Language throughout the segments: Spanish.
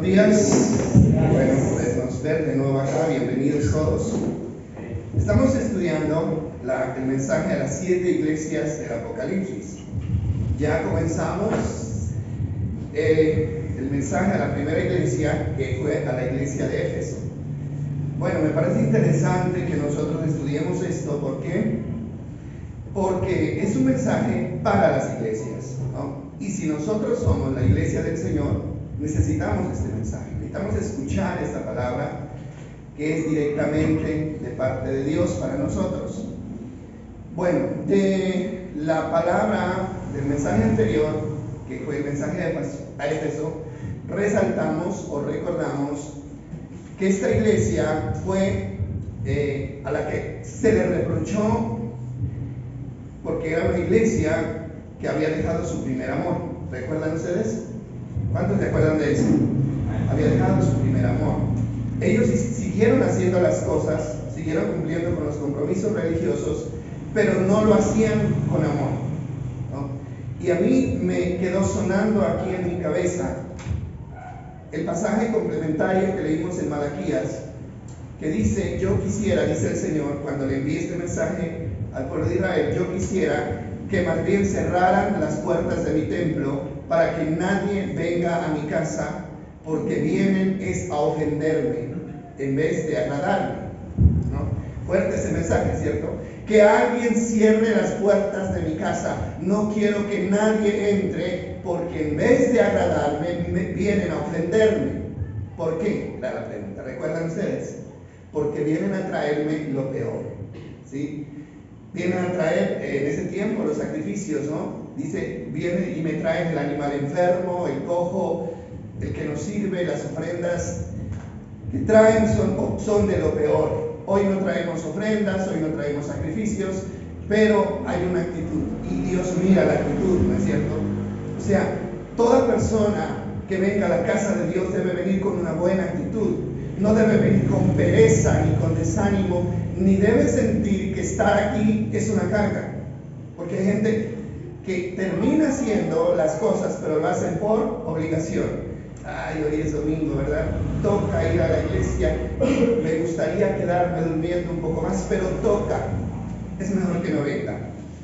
días. Bueno, podernos ver de nuevo acá. Bienvenidos todos. Estamos estudiando el mensaje a las 7 iglesias del Apocalipsis. Ya comenzamos el mensaje a la primera iglesia, que fue a la iglesia de Éfeso. Bueno, me parece interesante que nosotros estudiemos esto. ¿Por qué? Porque es un mensaje para las iglesias, ¿no? Y si nosotros somos la iglesia del Señor, necesitamos este mensaje, necesitamos escuchar esta palabra que es directamente de parte de Dios para nosotros. Bueno, de la palabra del mensaje anterior, que fue el mensaje a Éfeso, resaltamos o recordamos que esta iglesia fue a la que se le reprochó porque era una iglesia que había dejado su primer amor. ¿Recuerdan ustedes? ¿Cuántos se acuerdan de eso? Había dejado su primer amor. Ellos siguieron haciendo las cosas, siguieron cumpliendo con los compromisos religiosos, pero no lo hacían con amor, ¿no? Y a mí me quedó sonando aquí en mi cabeza el pasaje complementario que leímos en Malaquías, que dice: yo quisiera, dice el Señor, cuando le envíe este mensaje al pueblo de Israel, yo quisiera que más bien cerraran las puertas de mi templo para que nadie venga a mi casa, porque vienen es a ofenderme en vez de agradarme, ¿no? Fuerte ese mensaje, ¿cierto? Que alguien cierre las puertas de mi casa. No quiero que nadie entre, porque en vez de agradarme, vienen a ofenderme. ¿Por qué? Era la pregunta. ¿Recuerdan ustedes? Porque vienen a traerme lo peor, ¿sí? Vienen a traer en ese tiempo los sacrificios, ¿no? Dice, vienen y me traen el animal enfermo, el cojo, el que no sirve, las ofrendas que traen son de lo peor. Hoy no traemos ofrendas, hoy no traemos sacrificios, pero hay una actitud y Dios mira la actitud, ¿no es cierto? O sea, toda persona que venga a la casa de Dios debe venir con una buena actitud. No debe venir con pereza ni con desánimo, ni debe sentir que estar aquí es una carga. Porque hay gente que termina haciendo las cosas, pero lo hacen por obligación. Ay, hoy es domingo, ¿verdad? Toca ir a la iglesia. Me gustaría quedarme durmiendo un poco más, pero toca. Es mejor que no venga.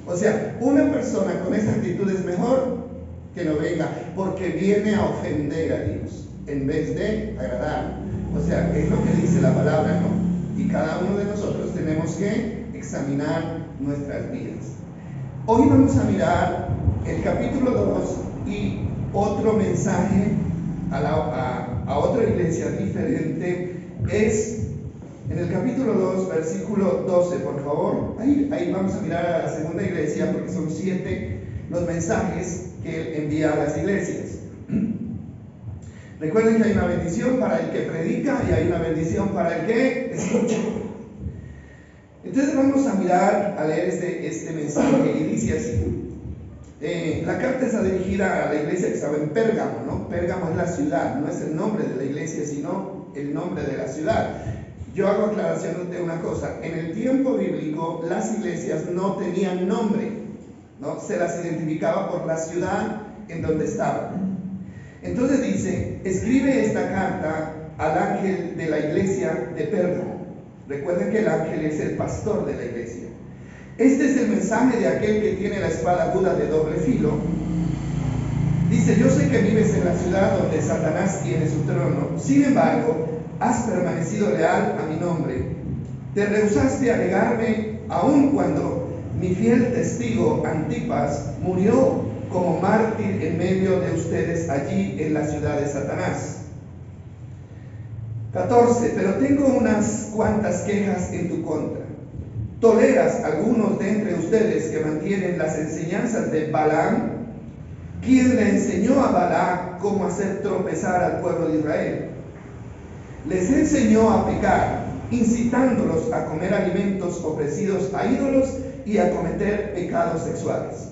O sea, una persona con esa actitud es mejor que no venga, porque viene a ofender a Dios en vez de agradar. O sea, es lo que dice la palabra, ¿no? Y cada uno de nosotros tenemos que examinar nuestras vidas. Hoy vamos a mirar el capítulo 2 y otro mensaje a otra iglesia diferente. Es en el capítulo 2, versículo 12, por favor. Ahí vamos a mirar a la segunda iglesia, porque son 7 los mensajes que él envía a las iglesias. Recuerden que hay una bendición para el que predica y hay una bendición para el que escucha. Entonces vamos a mirar, a leer este mensaje, y dice así. La carta está dirigida a la iglesia que estaba en Pérgamo, ¿no? Pérgamo es la ciudad, no es el nombre de la iglesia, sino el nombre de la ciudad. Yo hago aclaración de una cosa: en el tiempo bíblico las iglesias no tenían nombre, ¿no? Se las identificaba por la ciudad en donde estaban. Entonces dice: escribe esta carta al ángel de la iglesia de Pérgamo. Recuerden que el ángel es el pastor de la iglesia. Este es el mensaje de aquel que tiene la espada aguda de doble filo. Dice: yo sé que vives en la ciudad donde Satanás tiene su trono. Sin embargo, has permanecido leal a mi nombre. Te rehusaste a negarme aun cuando mi fiel testigo Antipas murió como mártir en medio de ustedes allí en la ciudad de Satanás. 14. Pero tengo unas cuantas quejas en tu contra. Toleras algunos de entre ustedes que mantienen las enseñanzas de Balaam, quien le enseñó a Balac cómo hacer tropezar al pueblo de Israel. Les enseñó a pecar, incitándolos a comer alimentos ofrecidos a ídolos y a cometer pecados sexuales.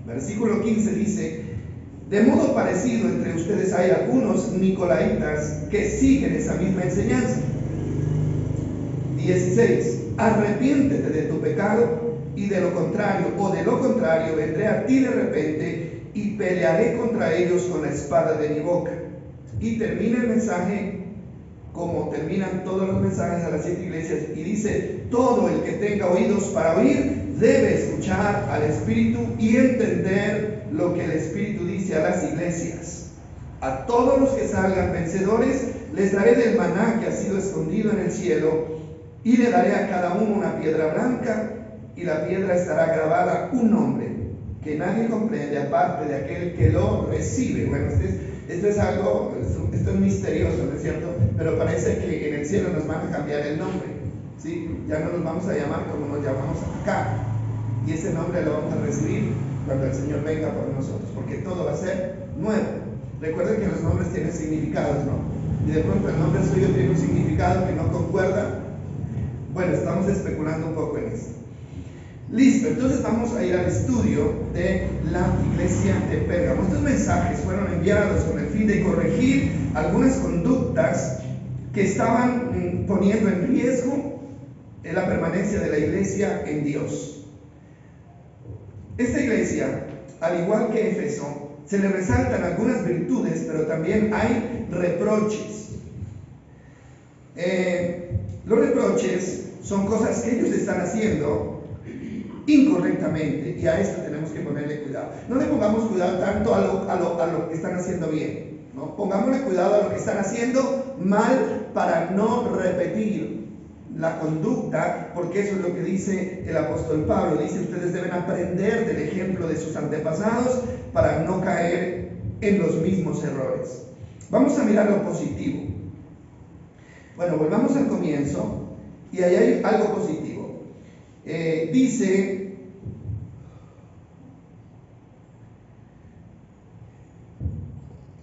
Versículo 15 dice: de modo parecido entre ustedes hay algunos nicolaitas que siguen esa misma enseñanza. 16. Arrepiéntete de tu pecado y de lo contrario vendré a ti de repente y pelearé contra ellos con la espada de mi boca. Y termina el mensaje como terminan todos los mensajes a las 7 iglesias, y dice: todo el que tenga oídos para oír debe escuchar al Espíritu y entender lo que el Espíritu dice a las iglesias. A todos los que salgan vencedores les daré del maná que ha sido escondido en el cielo, y le daré a cada uno una piedra blanca, y la piedra estará grabada un nombre que nadie comprende aparte de aquel que lo recibe. Bueno, esto es misterioso, ¿no es cierto? Pero parece que en el cielo nos van a cambiar el nombre, ¿sí? Ya no nos vamos a llamar como nos llamamos acá, y ese nombre lo vamos a recibir cuando el Señor venga por nosotros, porque todo va a ser nuevo. Recuerden que los nombres tienen significados, ¿no? Y de pronto el nombre suyo tiene un significado que no concuerda. Bueno, estamos especulando un poco en esto. Listo, entonces vamos a ir al estudio de la iglesia de Pérgamo. Estos mensajes fueron enviados con el fin de corregir algunas conductas que estaban poniendo en riesgo la permanencia de la iglesia en Dios. Esta iglesia, al igual que Éfeso, se le resaltan algunas virtudes, pero también hay reproches. Los reproches son cosas que ellos están haciendo incorrectamente, y a esto tenemos que ponerle cuidado. No le pongamos cuidado tanto a lo que están haciendo bien, ¿no? Pongámosle cuidado a lo que están haciendo mal para no repetir la conducta, porque eso es lo que dice el apóstol Pablo. Dice: ustedes deben aprender del ejemplo de sus antepasados para no caer en los mismos errores. Vamos a mirar lo positivo. Bueno, volvamos al comienzo, y ahí hay algo positivo. Dice: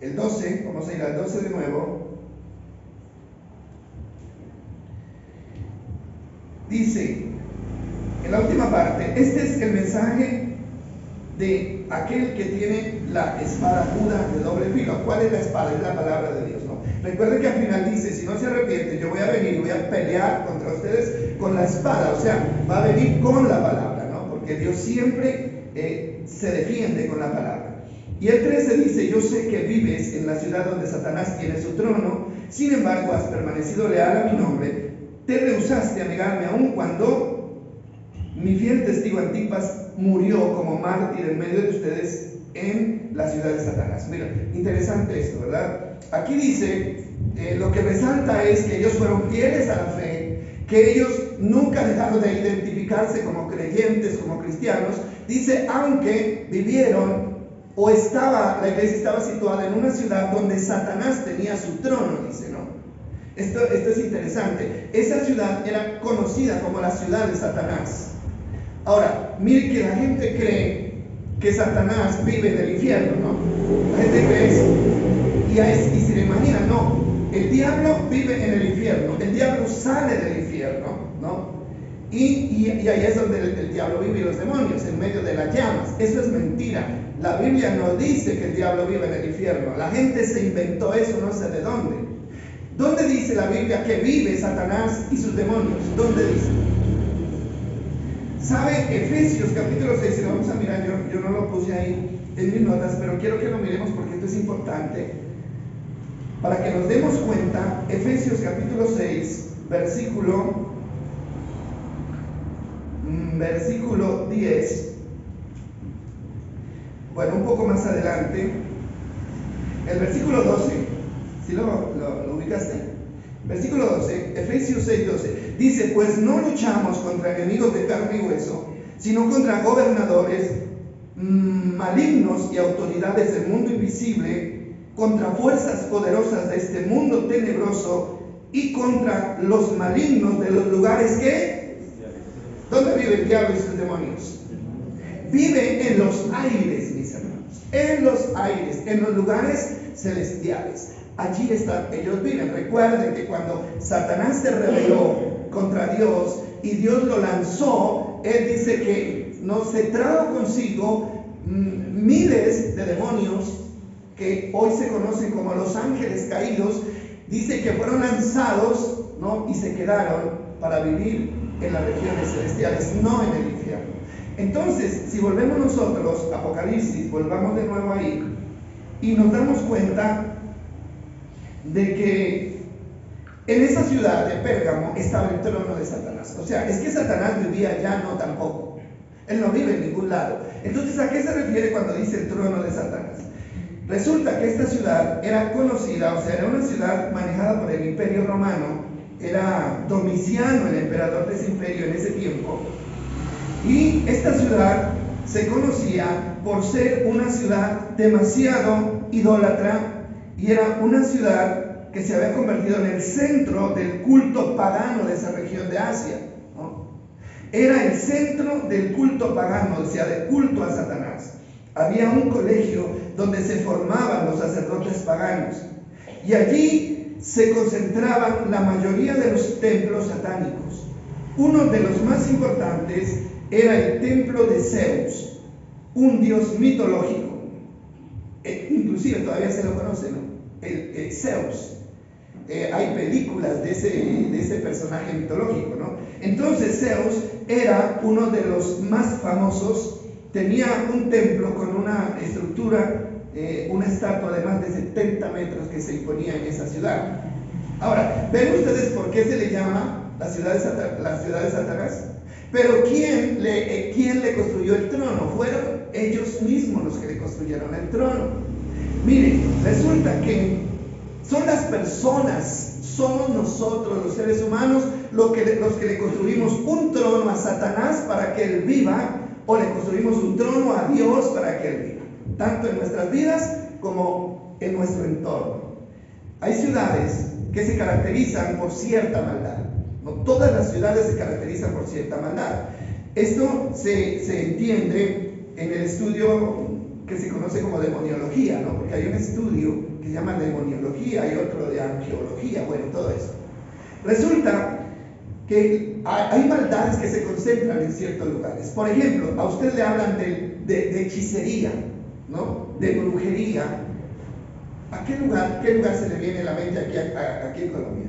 el 12, vamos a ir al 12 de nuevo. Dice, en la última parte: este es el mensaje de aquel que tiene la espada aguda de doble filo. ¿Cuál es la espada? Es la palabra de Dios, ¿no? Recuerden que al final dice: si no se arrepienten, yo voy a venir y voy a pelear contra ustedes con la espada. O sea, va a venir con la palabra, ¿no? Porque Dios siempre se defiende con la palabra. Y el 13 dice: yo sé que vives en la ciudad donde Satanás tiene su trono, sin embargo has permanecido leal a mi nombre, te rehusaste a negarme aun cuando mi fiel testigo Antipas murió como mártir en medio de ustedes en la ciudad de Satanás. Mira, interesante esto, ¿verdad? Aquí dice, lo que resalta es que ellos fueron fieles a la fe, que ellos nunca dejaron de identificarse como creyentes, como cristianos. Dice: aunque vivieron, la iglesia estaba situada en una ciudad donde Satanás tenía su trono, dice, ¿no? Esto es interesante. Esa ciudad era conocida como la ciudad de Satanás. Ahora, mire que la gente cree que Satanás vive en el infierno, ¿no? La gente cree eso. Y se le imagina, no, el diablo vive en el infierno, el diablo sale del infierno, ¿no? Y ahí es donde el diablo vive, y los demonios, en medio de las llamas. Eso es mentira. La Biblia no dice que el diablo vive en el infierno. La gente se inventó eso, no sé de dónde. ¿Dónde dice la Biblia que vive Satanás y sus demonios? ¿Dónde dice? ¿Sabe? Efesios capítulo 6, si lo vamos a mirar, yo no lo puse ahí en mis notas, pero quiero que lo miremos porque esto es importante para que nos demos cuenta. Efesios capítulo 6, versículo 10. Bueno, un poco más adelante, el versículo 12, ¿sí lo ubicaste? Versículo 12, Efesios 6, 12, dice: pues no luchamos contra enemigos de carne y hueso, sino contra gobernadores malignos y autoridades del mundo invisible, contra fuerzas poderosas de este mundo tenebroso y contra los malignos de los lugares que... ¿Dónde vive el diablo y sus demonios? Vive en los aires, mis hermanos, en los aires, en los lugares celestiales. Allí ellos viven. Recuerden que cuando Satanás se rebeló contra Dios y Dios lo lanzó, él dice que no se trajo consigo miles de demonios que hoy se conocen como los ángeles caídos. Dice que fueron lanzados, ¿no? Y se quedaron para vivir en las regiones celestiales, no en el infierno. Entonces, si volvemos nosotros, Apocalipsis, volvamos de nuevo ahí, y nos damos cuenta de que en esa ciudad de Pérgamo estaba el trono de Satanás. O sea, es que Satanás vivía allá, no tampoco. Él no vive en ningún lado. Entonces, ¿a qué se refiere cuando dice el trono de Satanás? Resulta que esta ciudad era conocida, o sea, era una ciudad manejada por el Imperio Romano. Era Domiciano el emperador de ese imperio en ese tiempo. Y esta ciudad se conocía por ser una ciudad demasiado idólatra, y era una ciudad que se había convertido en el centro del culto pagano de esa región de Asia, ¿no? Era el centro del culto pagano, o sea, del culto a Satanás. Había un colegio donde se formaban los sacerdotes paganos, y allí se concentraban la mayoría de los templos satánicos. Uno de los más importantes era el templo de Zeus, un dios mitológico. Inclusive todavía se lo conoce, ¿no? El Zeus. Hay películas de ese personaje mitológico, ¿no? Entonces Zeus era uno de los más famosos. Tenía un templo con una estructura, una estatua de más de 70 metros que se imponía en esa ciudad. Ahora, ¿ven ustedes por qué se le llama la ciudad de Satanás? Pero ¿quién le construyó el trono? Fueron ellos mismos los que le construyeron el trono. Miren, resulta que son las personas, somos nosotros los seres humanos los que le construimos un trono a Satanás para que él viva, o le construimos un trono a Dios para que él viva, tanto en nuestras vidas como en nuestro entorno. Hay ciudades que se caracterizan por cierta maldad. No todas las ciudades se caracterizan por cierta maldad. Esto se entiende en el estudio que se conoce como demoniología, ¿no? Porque hay un estudio que se llama demoniología y otro de arqueología, bueno, todo eso. Resulta que hay maldades que se concentran en ciertos lugares. Por ejemplo, a usted le hablan de hechicería, ¿no? De brujería. ¿A qué lugar se le viene a la mente aquí en Colombia?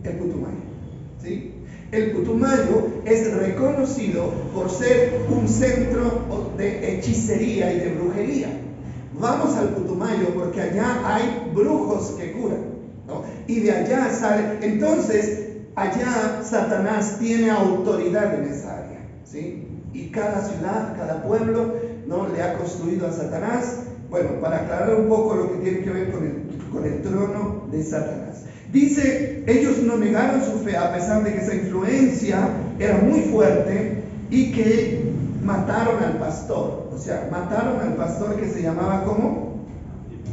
El Putumayo, ¿sí? El Putumayo es reconocido por ser un centro de hechicería y de brujería. Vamos al Putumayo porque allá hay brujos que curan, ¿no? Y de allá sale. Entonces, allá Satanás tiene autoridad en esa área, ¿sí? Y cada ciudad, cada pueblo, ¿no?, le ha construido a Satanás. Bueno, para aclarar un poco lo que tiene que ver con el trono de Satanás. Dice, ellos no negaron su fe a pesar de que esa influencia era muy fuerte, y que mataron al pastor. O sea, mataron al pastor que se llamaba ¿cómo?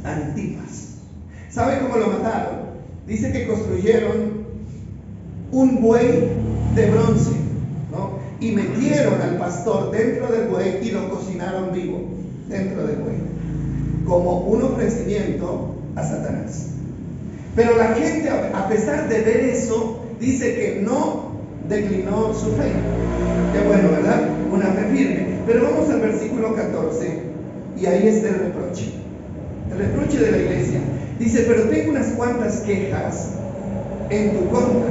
Antipas. ¿Sabe cómo lo mataron? Dice que construyeron un buey de bronce, ¿no? Y metieron al pastor dentro del buey y lo cocinaron vivo dentro del buey, como un ofrecimiento a Satanás. Pero la gente, a pesar de ver eso, dice que no declinó su fe. Qué bueno, ¿verdad? Una fe firme. Pero vamos al versículo 14, y ahí está el reproche. El reproche de la iglesia. Dice, pero tengo unas cuantas quejas en tu contra.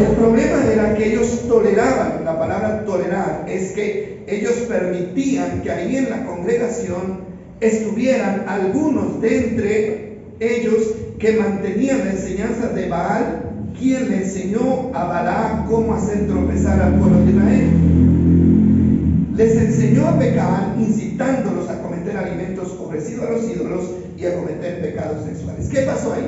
El problema era que ellos toleraban, la palabra tolerar es que ellos permitían que ahí en la congregación estuvieran algunos de entre ellos que mantenían la enseñanza de Baal, quien le enseñó a Balaam cómo hacer tropezar al pueblo de Israel. Les enseñó a pecar, incitándolos a cometer alimentos ofrecidos a los ídolos y a cometer pecados sexuales. ¿Qué pasó ahí?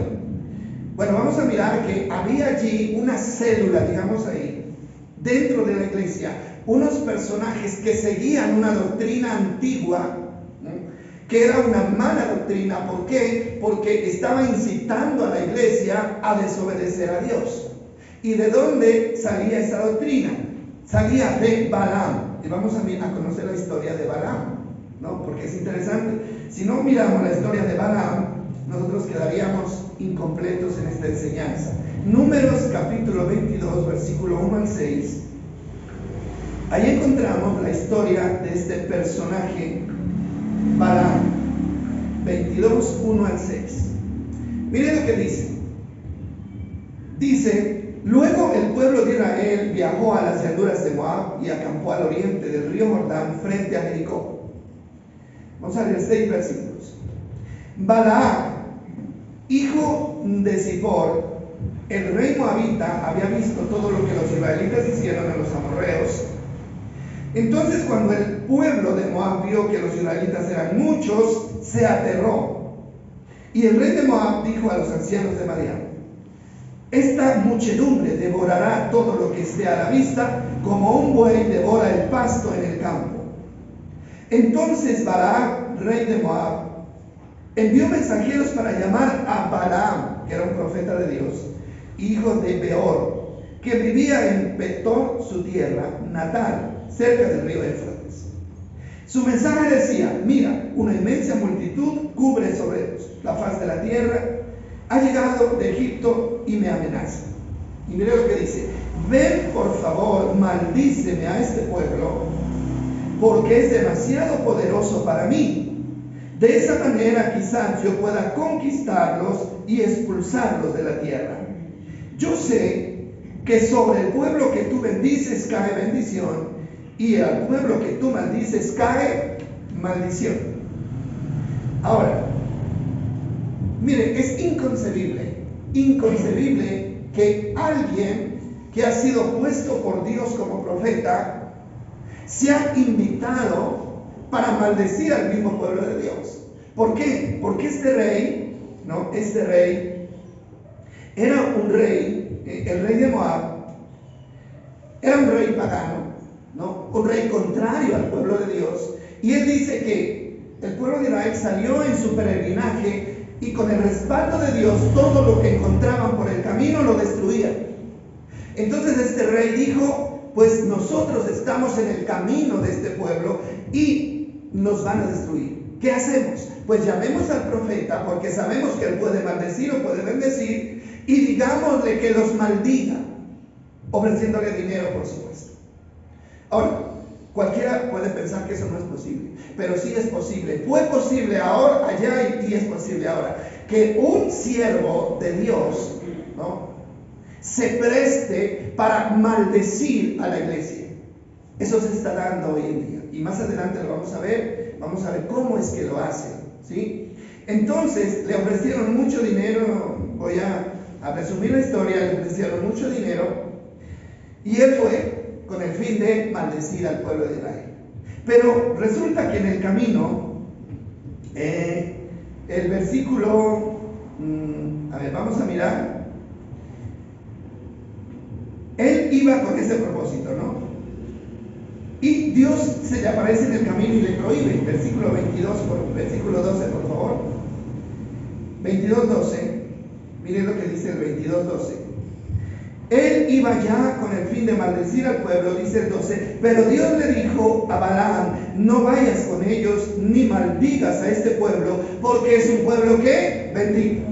Bueno, vamos a mirar que había allí una célula, digamos ahí, dentro de la iglesia, unos personajes que seguían una doctrina antigua, ¿no?, que era una mala doctrina. ¿Por qué? Porque estaba incitando a la iglesia a desobedecer a Dios. ¿Y de dónde salía esa doctrina? Salía de Balaam. Y vamos a conocer la historia de Balaam, ¿no? Porque es interesante. Si no miramos la historia de Balaam, nosotros quedaríamos incompletos en esta enseñanza. Números capítulo 22, versículo 1 al 6. Ahí encontramos la historia de este personaje, Balaam. 22, 1 al 6. Miren lo que dice. Dice, luego el pueblo de Israel viajó a las llanuras de Moab y acampó al oriente del río Jordán frente a Jericó. Vamos a leer 6 versículos. Balac, hijo de Zippor, el rey moabita, había visto todo lo que los israelitas hicieron a los amorreos. Entonces, cuando el pueblo de Moab vio que los israelitas eran muchos, se aterró. Y el rey de Moab dijo a los ancianos de Madián: esta muchedumbre devorará todo lo que esté a la vista, como un buey devora el pasto en el campo. Entonces Balac, rey de Moab, envió mensajeros para llamar a Balaam, que era un profeta de Dios, hijo de Beor, que vivía en Petor, su tierra natal, cerca del río Éufrates. Su mensaje decía: mira, una inmensa multitud cubre sobre la faz de la tierra, ha llegado de Egipto y me amenaza. Y mire lo que dice: ven por favor, maldíceme a este pueblo, porque es demasiado poderoso para mí. De esa manera quizás yo pueda conquistarlos y expulsarlos de la tierra. Yo sé que sobre el pueblo que tú bendices cae bendición, y al pueblo que tú maldices cae maldición. Ahora, mire, es inconcebible que alguien que ha sido puesto por Dios como profeta sea invitado para maldecir al mismo pueblo de Dios. ¿Por qué? Porque este rey era un rey, el rey de Moab, era un rey pagano, ¿no? Un rey contrario al pueblo de Dios. Y él dice que el pueblo de Israel salió en su peregrinaje y con el respaldo de Dios todo lo que encontraban por el camino lo destruían. Entonces este rey dijo: pues nosotros estamos en el camino de este pueblo y nos van a destruir. ¿Qué hacemos? Pues llamemos al profeta, porque sabemos que él puede maldecir o puede bendecir, y digámosle que los maldiga, ofreciéndole dinero, por supuesto. Ahora, cualquiera puede pensar que eso no es posible, pero sí es posible. Fue posible ahora, allá, y es posible ahora, que un siervo de Dios, ¿no?, se preste para maldecir a la iglesia. Eso se está dando hoy en día, y más adelante lo vamos a ver cómo es que lo hacen, ¿sí? Entonces le ofrecieron mucho dinero. Voy a resumir la historia. Le ofrecieron mucho dinero y él fue con el fin de maldecir al pueblo de Israel. Pero resulta que en el camino, el versículo, vamos a mirar. Él iba con ese propósito, ¿no? Y Dios se le aparece en el camino y le prohíbe. Versículo 12, por favor. 22:12. Miren lo que dice el 22:12. Él iba ya con el fin de maldecir al pueblo, dice el 12. Pero Dios le dijo a Balaam: no vayas con ellos ni maldigas a este pueblo, porque es un pueblo que bendigo.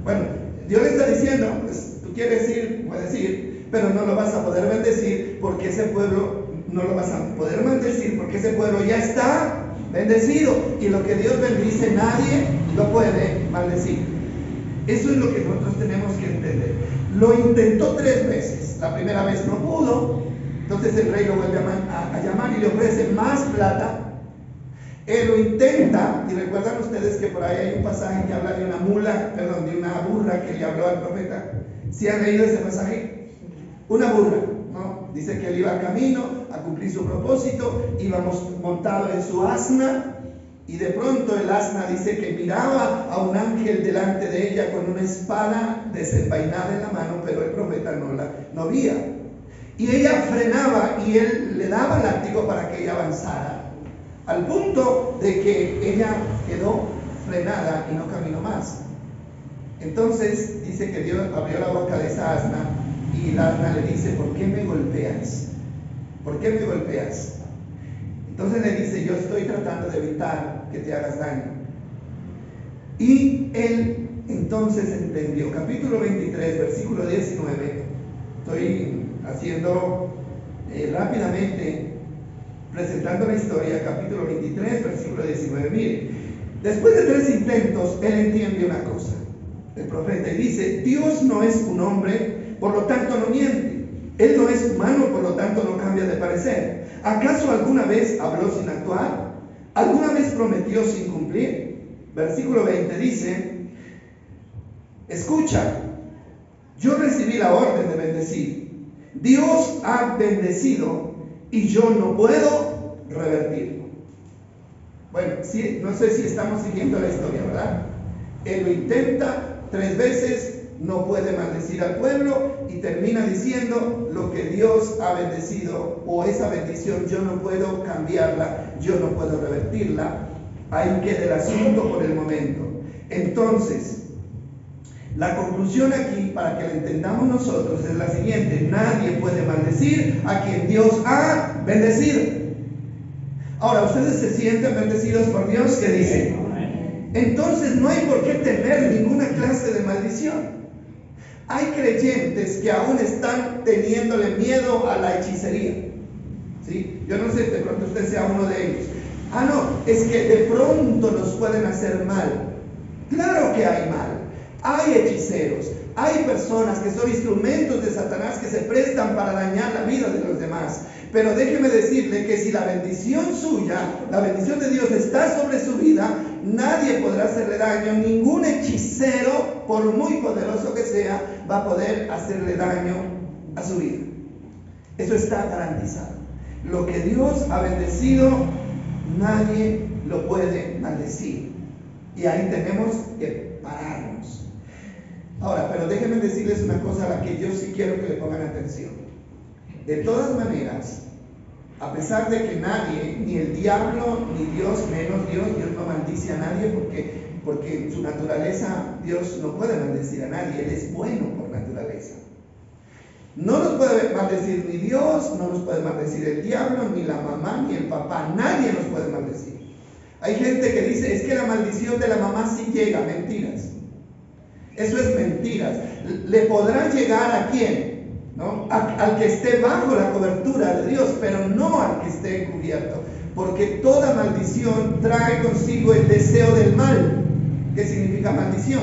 Bueno, Dios le está diciendo: pues tú quieres ir, puedes ir, pero no lo vas a poder bendecir, porque ese pueblo no lo vas a poder maldecir, porque ese pueblo ya está bendecido, y lo que Dios bendice nadie lo puede maldecir. Eso es lo que nosotros tenemos que entender. Lo intentó 3 veces. La primera vez no pudo. Entonces el rey lo vuelve a llamar y le ofrece más plata. Él lo intenta, y recuerdan ustedes que por ahí hay un pasaje que habla de una de una burra que le habló al profeta. ¿Sí han leído ese pasaje? Una burra, ¿no? Dice que él iba camino a cumplir su propósito, íbamos montado en su asna, y de pronto el asna dice que miraba a un ángel delante de ella con una espada desenvainada en la mano, pero el profeta no veía. Y ella frenaba y él le daba látigo para que ella avanzara, al punto de que ella quedó frenada y no caminó más. Entonces dice que Dios abrió la boca de esa asna, y la asna le dice: ¿por qué me golpeas? ¿Por qué me golpeas? Entonces le dice: yo estoy tratando de evitar que te hagas daño. Y él entonces entendió. Capítulo 23, versículo 19. Estoy haciendo rápidamente, presentando la historia. Capítulo 23, versículo 19. Mire, después de 3 intentos, él entiende una cosa, el profeta, y dice: Dios no es un hombre, por lo tanto no miente. Él no es humano, por lo tanto no cambia de parecer. ¿Acaso alguna vez habló sin actuar? ¿Alguna vez prometió sin cumplir? versículo 20 dice: escucha, yo recibí la orden de bendecir. Dios ha bendecido y yo no puedo revertirlo. Bueno, sí, no sé si estamos siguiendo la historia, ¿verdad? Él lo intenta 3 veces, no puede maldecir al pueblo y termina diciendo: lo que Dios ha bendecido, o esa bendición, yo no puedo cambiarla, yo no puedo revertirla. Ahí queda el asunto por el momento. Entonces, la conclusión aquí, para que la entendamos nosotros, es la siguiente: nadie puede maldecir a quien Dios ha bendecido. Ahora, ¿ustedes se sienten bendecidos por Dios? ¿Qué dicen? Entonces no hay por qué temer ninguna clase de maldición. Hay creyentes que aún están teniéndole miedo a la hechicería, ¿sí? Yo no sé, de pronto usted sea uno de ellos. No, es que de pronto nos pueden hacer mal. Claro que hay mal. Hay hechiceros, hay personas que son instrumentos de Satanás que se prestan para dañar la vida de los demás. Pero déjeme decirle que si la bendición suya, la bendición de Dios está sobre su vida, nadie podrá hacerle daño. Ningún hechicero, por muy poderoso que sea, va a poder hacerle daño a su vida. Eso está garantizado. Lo que Dios ha bendecido, nadie lo puede maldecir. Y ahí tenemos que pararnos. Ahora, pero déjenme decirles una cosa a la que yo sí quiero que le pongan atención. De todas maneras, a pesar de que nadie, ni el diablo, ni Dios, menos Dios no maldice a nadie, porque en su naturaleza Dios no puede maldecir a nadie, Él es bueno por naturaleza. No nos puede maldecir ni Dios, no nos puede maldecir el diablo, ni la mamá, ni el papá, nadie nos puede maldecir. Hay gente que dice: es que la maldición de la mamá sí llega. Mentiras. Eso es mentiras. ¿Le podrá llegar a quién? ¿No? Al que esté bajo la cobertura de Dios, pero no al que esté encubierto. Porque toda maldición trae consigo el deseo del mal. ¿Qué significa maldición?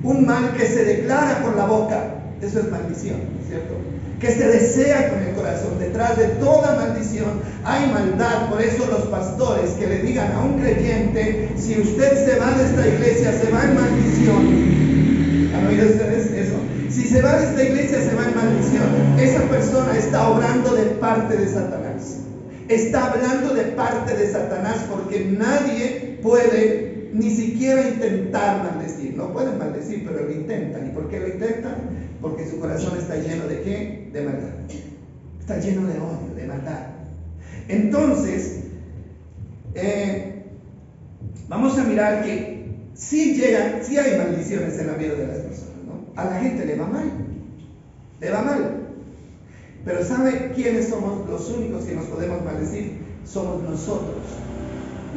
Un mal que se declara con la boca. Eso es maldición, ¿cierto? Que se desea con el corazón. Detrás de toda maldición hay maldad. Por eso los pastores que le digan a un creyente: si usted se va de esta iglesia, se va en maldición. ¿Han oído ustedes eso? Si se va de esta iglesia, se va en maldición. Esa persona está obrando de parte de Satanás. Está hablando de parte de Satanás, porque nadie puede ni siquiera intentar maldecir. No pueden maldecir, pero lo intentan. ¿Y por qué lo intentan? Porque su corazón está lleno ¿de qué? De maldad. Está lleno de odio, de maldad. Entonces, vamos a mirar que sí hay maldiciones en la vida de las personas, ¿no? A la gente le va mal. Le va mal. Pero ¿sabe quiénes somos los únicos que nos podemos maldecir? Somos nosotros.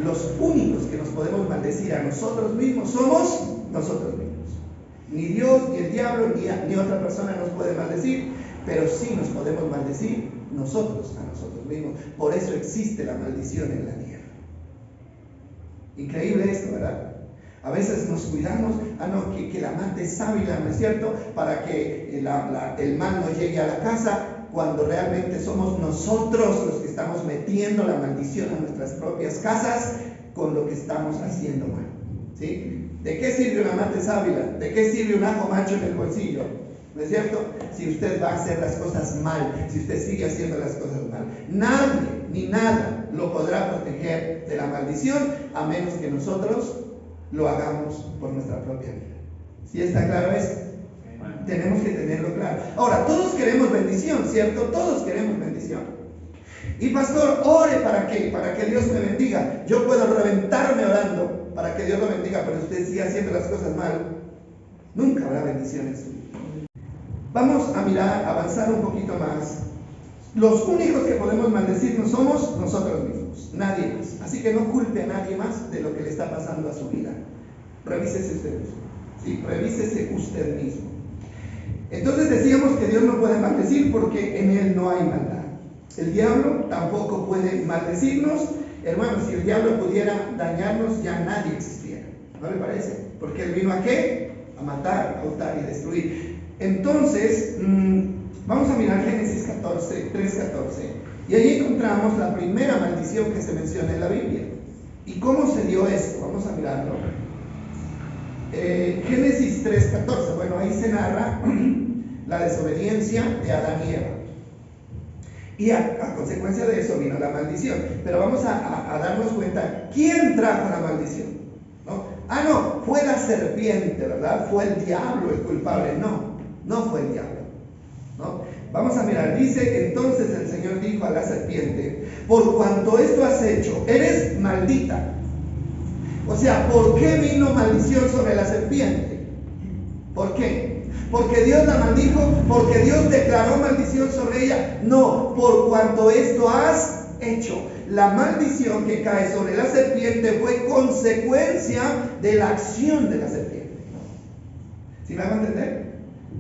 Los únicos que nos podemos maldecir a nosotros mismos somos nosotros mismos. Ni Dios, ni el diablo, ni otra persona nos puede maldecir, pero sí nos podemos maldecir nosotros a nosotros mismos. Por eso existe la maldición en la tierra. Increíble esto, ¿verdad? A veces nos cuidamos, que la amante es sábila, ¿no es cierto?, para que el mal no llegue a la casa, cuando realmente somos nosotros los que estamos metiendo la maldición a nuestras propias casas con lo que estamos haciendo mal, ¿sí? ¿De qué sirve una amante sábila? ¿De qué sirve un ajo macho en el bolsillo? ¿No es cierto? Si usted va a hacer las cosas mal, si usted sigue haciendo las cosas mal, nadie ni nada lo podrá proteger de la maldición, a menos que nosotros lo hagamos por nuestra propia vida. ¿Sí está claro esto? Tenemos que tenerlo claro. Ahora, todos queremos bendición, ¿cierto? Todos queremos bendición. Y pastor, ore ¿para qué? Para que Dios me bendiga. Yo puedo reventarme orando para que Dios lo bendiga, pero usted sigue haciendo las cosas mal, nunca habrá bendición en su vida. Vamos a mirar, avanzar un poquito más. Los únicos que podemos maldecirnos somos nosotros mismos, nadie más. Así que no culpe a nadie más de lo que le está pasando a su vida. Revísese usted mismo. ¿Sí? Revísese usted mismo. Entonces decíamos que Dios no puede maldecir porque en Él no hay maldad. El diablo tampoco puede maldecirnos. Hermanos, si el diablo pudiera dañarnos, ya nadie existiera. ¿No le parece? Porque Él vino ¿a qué? A matar, a hurtar y destruir. Entonces, vamos a mirar Génesis 3:14. Y ahí encontramos la primera maldición que se menciona en la Biblia. ¿Y cómo se dio esto? Vamos a mirarlo. Génesis 3:14, bueno, ahí se narra la desobediencia de Adán y Eva. Y a consecuencia de eso vino la maldición. Pero vamos a darnos cuenta, ¿quién trajo la maldición? ¿No? No, fue la serpiente, ¿verdad? Fue el diablo el culpable. No fue el diablo, ¿no? Vamos a mirar, dice, entonces el Señor dijo a la serpiente, por cuanto esto has hecho, eres maldita. O sea, ¿por qué vino maldición sobre la serpiente? ¿Por qué? ¿Porque Dios la maldijo? ¿Porque Dios declaró maldición sobre ella? No, por cuanto esto has hecho. La maldición que cae sobre la serpiente fue consecuencia de la acción de la serpiente. ¿Sí me van a entender?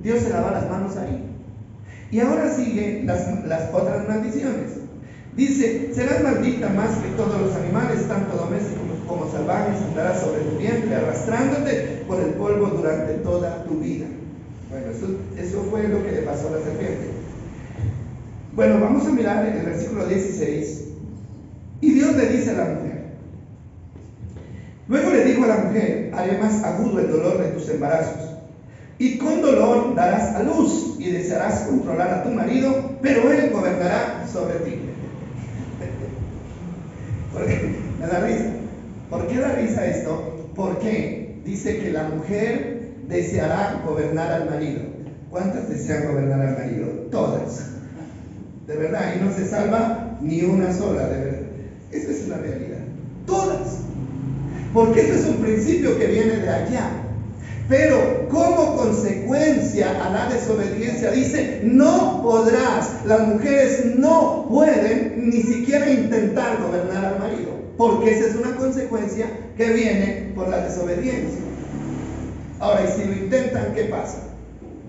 Dios se lava las manos ahí. Y ahora siguen las otras maldiciones. Dice, serás maldita más que todos los animales, tanto domésticos como salvajes, andarás sobre tu vientre, arrastrándote por el polvo durante toda tu vida. Bueno, eso fue lo que le pasó a la serpiente. Bueno, vamos a mirar en el versículo 16. Y Dios le dice a la mujer. Luego le dijo a la mujer, haré más agudo el dolor de tus embarazos. Y con dolor darás a luz y desearás controlar a tu marido, pero él gobernará sobre ti. Me da risa. ¿Por qué da risa esto? Porque dice que la mujer deseará gobernar al marido. ¿Cuántas desean gobernar al marido? Todas. De verdad, y no se salva ni una sola, de verdad. Esa es la realidad. Todas. Porque eso es un principio que viene de allá. Pero como consecuencia a la desobediencia dice, no podrás, las mujeres no pueden ni siquiera intentar gobernar al marido, porque esa es una consecuencia que viene por la desobediencia. Ahora, y si lo intentan, ¿qué pasa?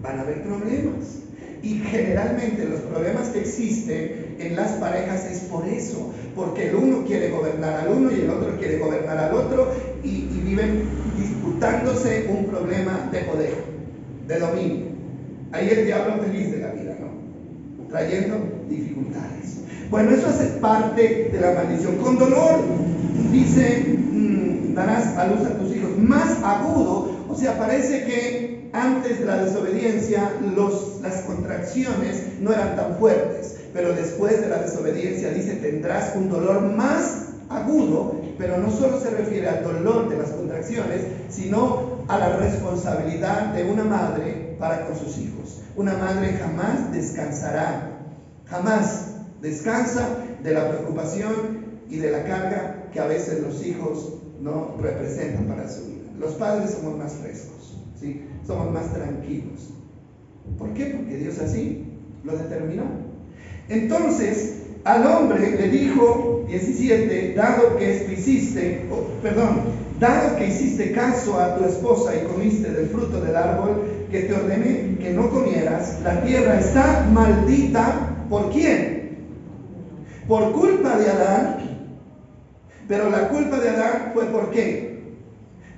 Van a haber problemas. Y generalmente los problemas que existen en las parejas es por eso, porque el uno quiere gobernar al uno y el otro quiere gobernar al otro y viven disputándose un problema de poder, de dominio. Ahí el diablo feliz de la vida, ¿no? Trayendo dificultades. Bueno, eso hace parte de la maldición. Con dolor, dice, darás a luz a tus hijos. Más agudo, o sea, parece que antes de la desobediencia las contracciones no eran tan fuertes, pero después de la desobediencia dice tendrás un dolor más agudo, pero no solo se refiere al dolor de las contracciones, sino a la responsabilidad de una madre para con sus hijos. Una madre jamás descansará, jamás descansa de la preocupación y de la carga que a veces los hijos no representan para su vida. Los padres somos más frescos, ¿sí? Somos más tranquilos. ¿Por qué? Porque Dios así lo determinó. Entonces, al hombre le dijo, 17, dado que hiciste caso a tu esposa y comiste del fruto del árbol que te ordené que no comieras, la tierra está maldita. ¿Por quién? Por culpa de Adán. Pero la culpa de Adán fue ¿por qué?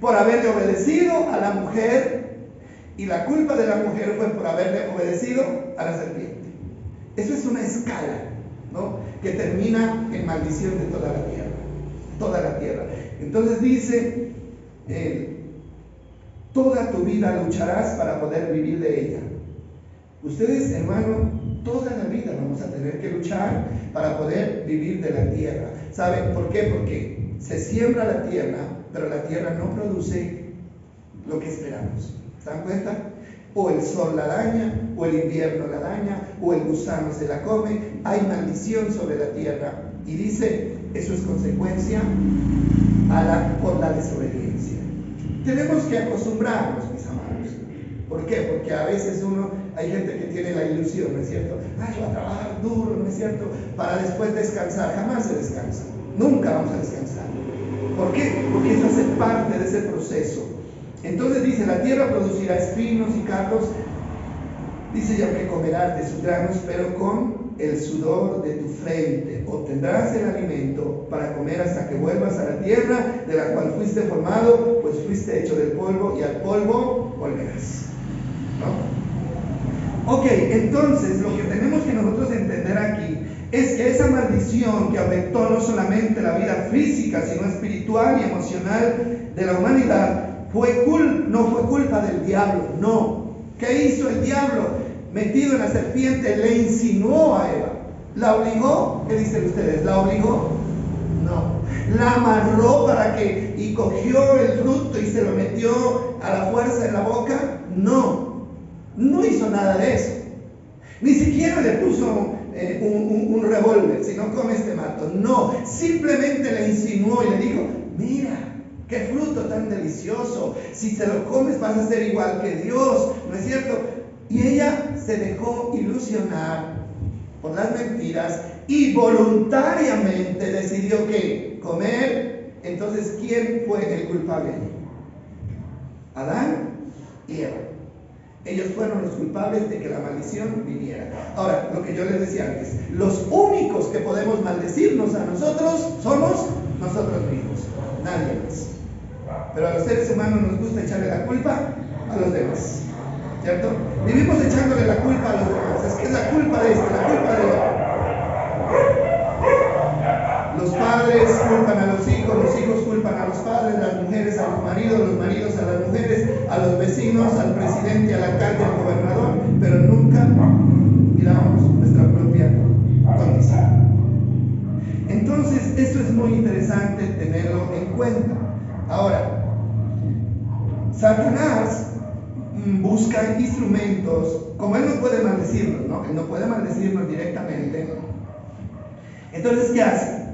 Por haberle obedecido a la mujer, y la culpa de la mujer fue por haberle obedecido a la serpiente. Eso es una escala, ¿no? Que termina en maldición de toda la tierra. Toda la tierra. Entonces dice, toda tu vida lucharás para poder vivir de ella. Ustedes, hermano, toda la vida vamos a tener que luchar para poder vivir de la tierra. ¿Saben por qué? Porque se siembra la tierra, pero la tierra no produce lo que esperamos. ¿Se dan cuenta? O el sol la daña, o el invierno la daña, o el gusano se la come. Hay maldición sobre la tierra. Y dice, eso es consecuencia por la desobediencia. Tenemos que acostumbrarnos, mis amados. ¿Por qué? Porque a veces hay gente que tiene la ilusión, ¿no es cierto? Yo voy a trabajar duro, ¿no es cierto? Para después descansar. Jamás se descansa. Nunca vamos a descansar. ¿Por qué? Porque eso hace parte de ese proceso. Entonces dice, la tierra producirá espinos y cardos. Dice, y aunque comerás de sus granos, pero con el sudor de tu frente obtendrás el alimento para comer hasta que vuelvas a la tierra de la cual fuiste formado, pues fuiste hecho del polvo y al polvo volverás. ¿No? Ok, entonces lo que tenemos que nosotros entender aquí es que esa maldición que afectó no solamente la vida física, sino espiritual y emocional de la humanidad, no fue culpa del diablo, no. ¿Qué hizo el diablo? Metido en la serpiente, le insinuó a Eva. ¿La obligó? ¿Qué dicen ustedes? ¿La obligó? No. ¿La amarró y cogió el fruto y se lo metió a la fuerza en la boca? No. No hizo nada de eso. Ni siquiera le puso un revólver, si no comes te mato. No, simplemente le insinuó y le dijo, mira, qué fruto tan delicioso, si te lo comes vas a ser igual que Dios, ¿no es cierto? Y ella se dejó ilusionar por las mentiras y voluntariamente decidió que comer. Entonces, ¿quién fue el culpable? Adán y Eva. Ellos fueron los culpables de que la maldición viniera. Ahora, lo que yo les decía antes, los únicos que podemos maldecirnos a nosotros somos nosotros mismos, nadie más. Pero a los seres humanos nos gusta echarle la culpa a los demás, ¿cierto? Vivimos echándole la culpa a los demás. Es que es la culpa de este, la culpa de otro. Los padres culpan a los hijos culpan a los padres, las mujeres a los maridos a las mujeres, a los vecinos, al presidente, al alcalde, al gobernador, pero nunca miramos nuestra propia condición. Entonces, eso es muy interesante tenerlo en cuenta. Ahora, Satanás busca instrumentos, como él no puede maldecirnos, ¿no? Él no puede maldecirnos directamente. Entonces, ¿qué hace?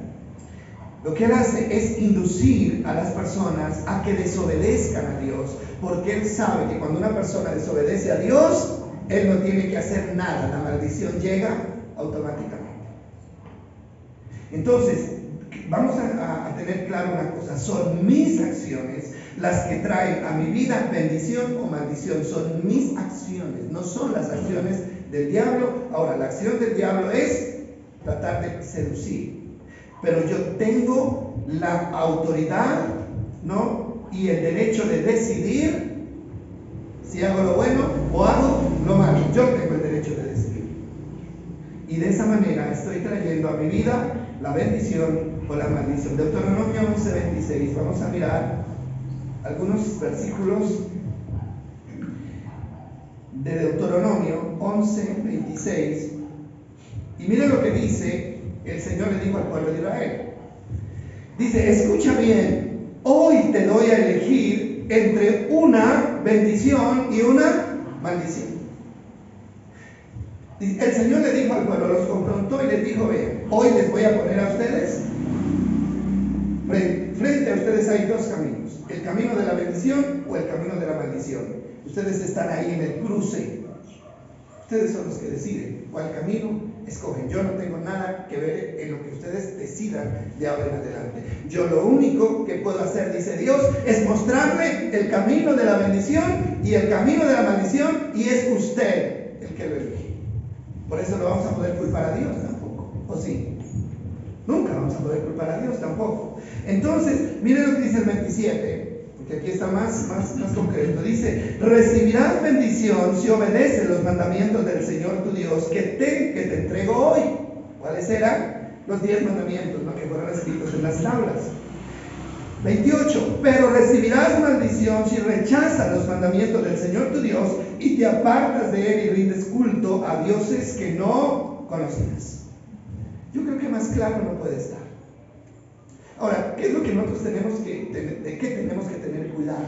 Lo que él hace es inducir a las personas a que desobedezcan a Dios, porque él sabe que cuando una persona desobedece a Dios, él no tiene que hacer nada, la maldición llega automáticamente. Entonces, vamos a tener claro una cosa, son mis acciones las que traen a mi vida bendición o maldición, son mis acciones, no son las acciones del diablo. Ahora, la acción del diablo es tratar de seducir. Pero yo tengo la autoridad, ¿no? Y el derecho de decidir si hago lo bueno o hago lo malo. Yo tengo el derecho de decidir. Y de esa manera estoy trayendo a mi vida la bendición o la maldición. Deuteronomio 11:26. Vamos a mirar algunos versículos de Deuteronomio 11:26. Y miren lo que dice. El Señor le dijo al pueblo de Israel. Dice, escucha bien, hoy te doy a elegir entre una bendición y una maldición. El Señor le dijo al pueblo, los confrontó y les dijo, vean, hoy les voy a poner a ustedes, frente a ustedes hay dos caminos, el camino de la bendición o el camino de la maldición. Ustedes están ahí en el cruce. Ustedes son los que deciden cuál camino escogen. Yo no tengo nada que ver en lo que ustedes decidan de ahora en adelante. Yo lo único que puedo hacer, dice Dios, es mostrarle el camino de la bendición y el camino de la maldición, y es usted el que lo elige. Por eso no vamos a poder culpar a Dios tampoco, ¿o sí? Nunca vamos a poder culpar a Dios tampoco. Entonces, miren lo que dice el 27. Que aquí está más concreto. Dice, recibirás bendición si obedeces los mandamientos del Señor tu Dios que te entrego hoy. ¿Cuáles eran? Los 10 mandamientos, ¿no? Que fueron escritos en las tablas. 28. Pero recibirás maldición si rechazas los mandamientos del Señor tu Dios y te apartas de él y rindes culto a dioses que no conocías. Yo creo que más claro no puede estar. Ahora, ¿qué es lo que nosotros tenemos que tener, de qué tenemos que tener cuidado?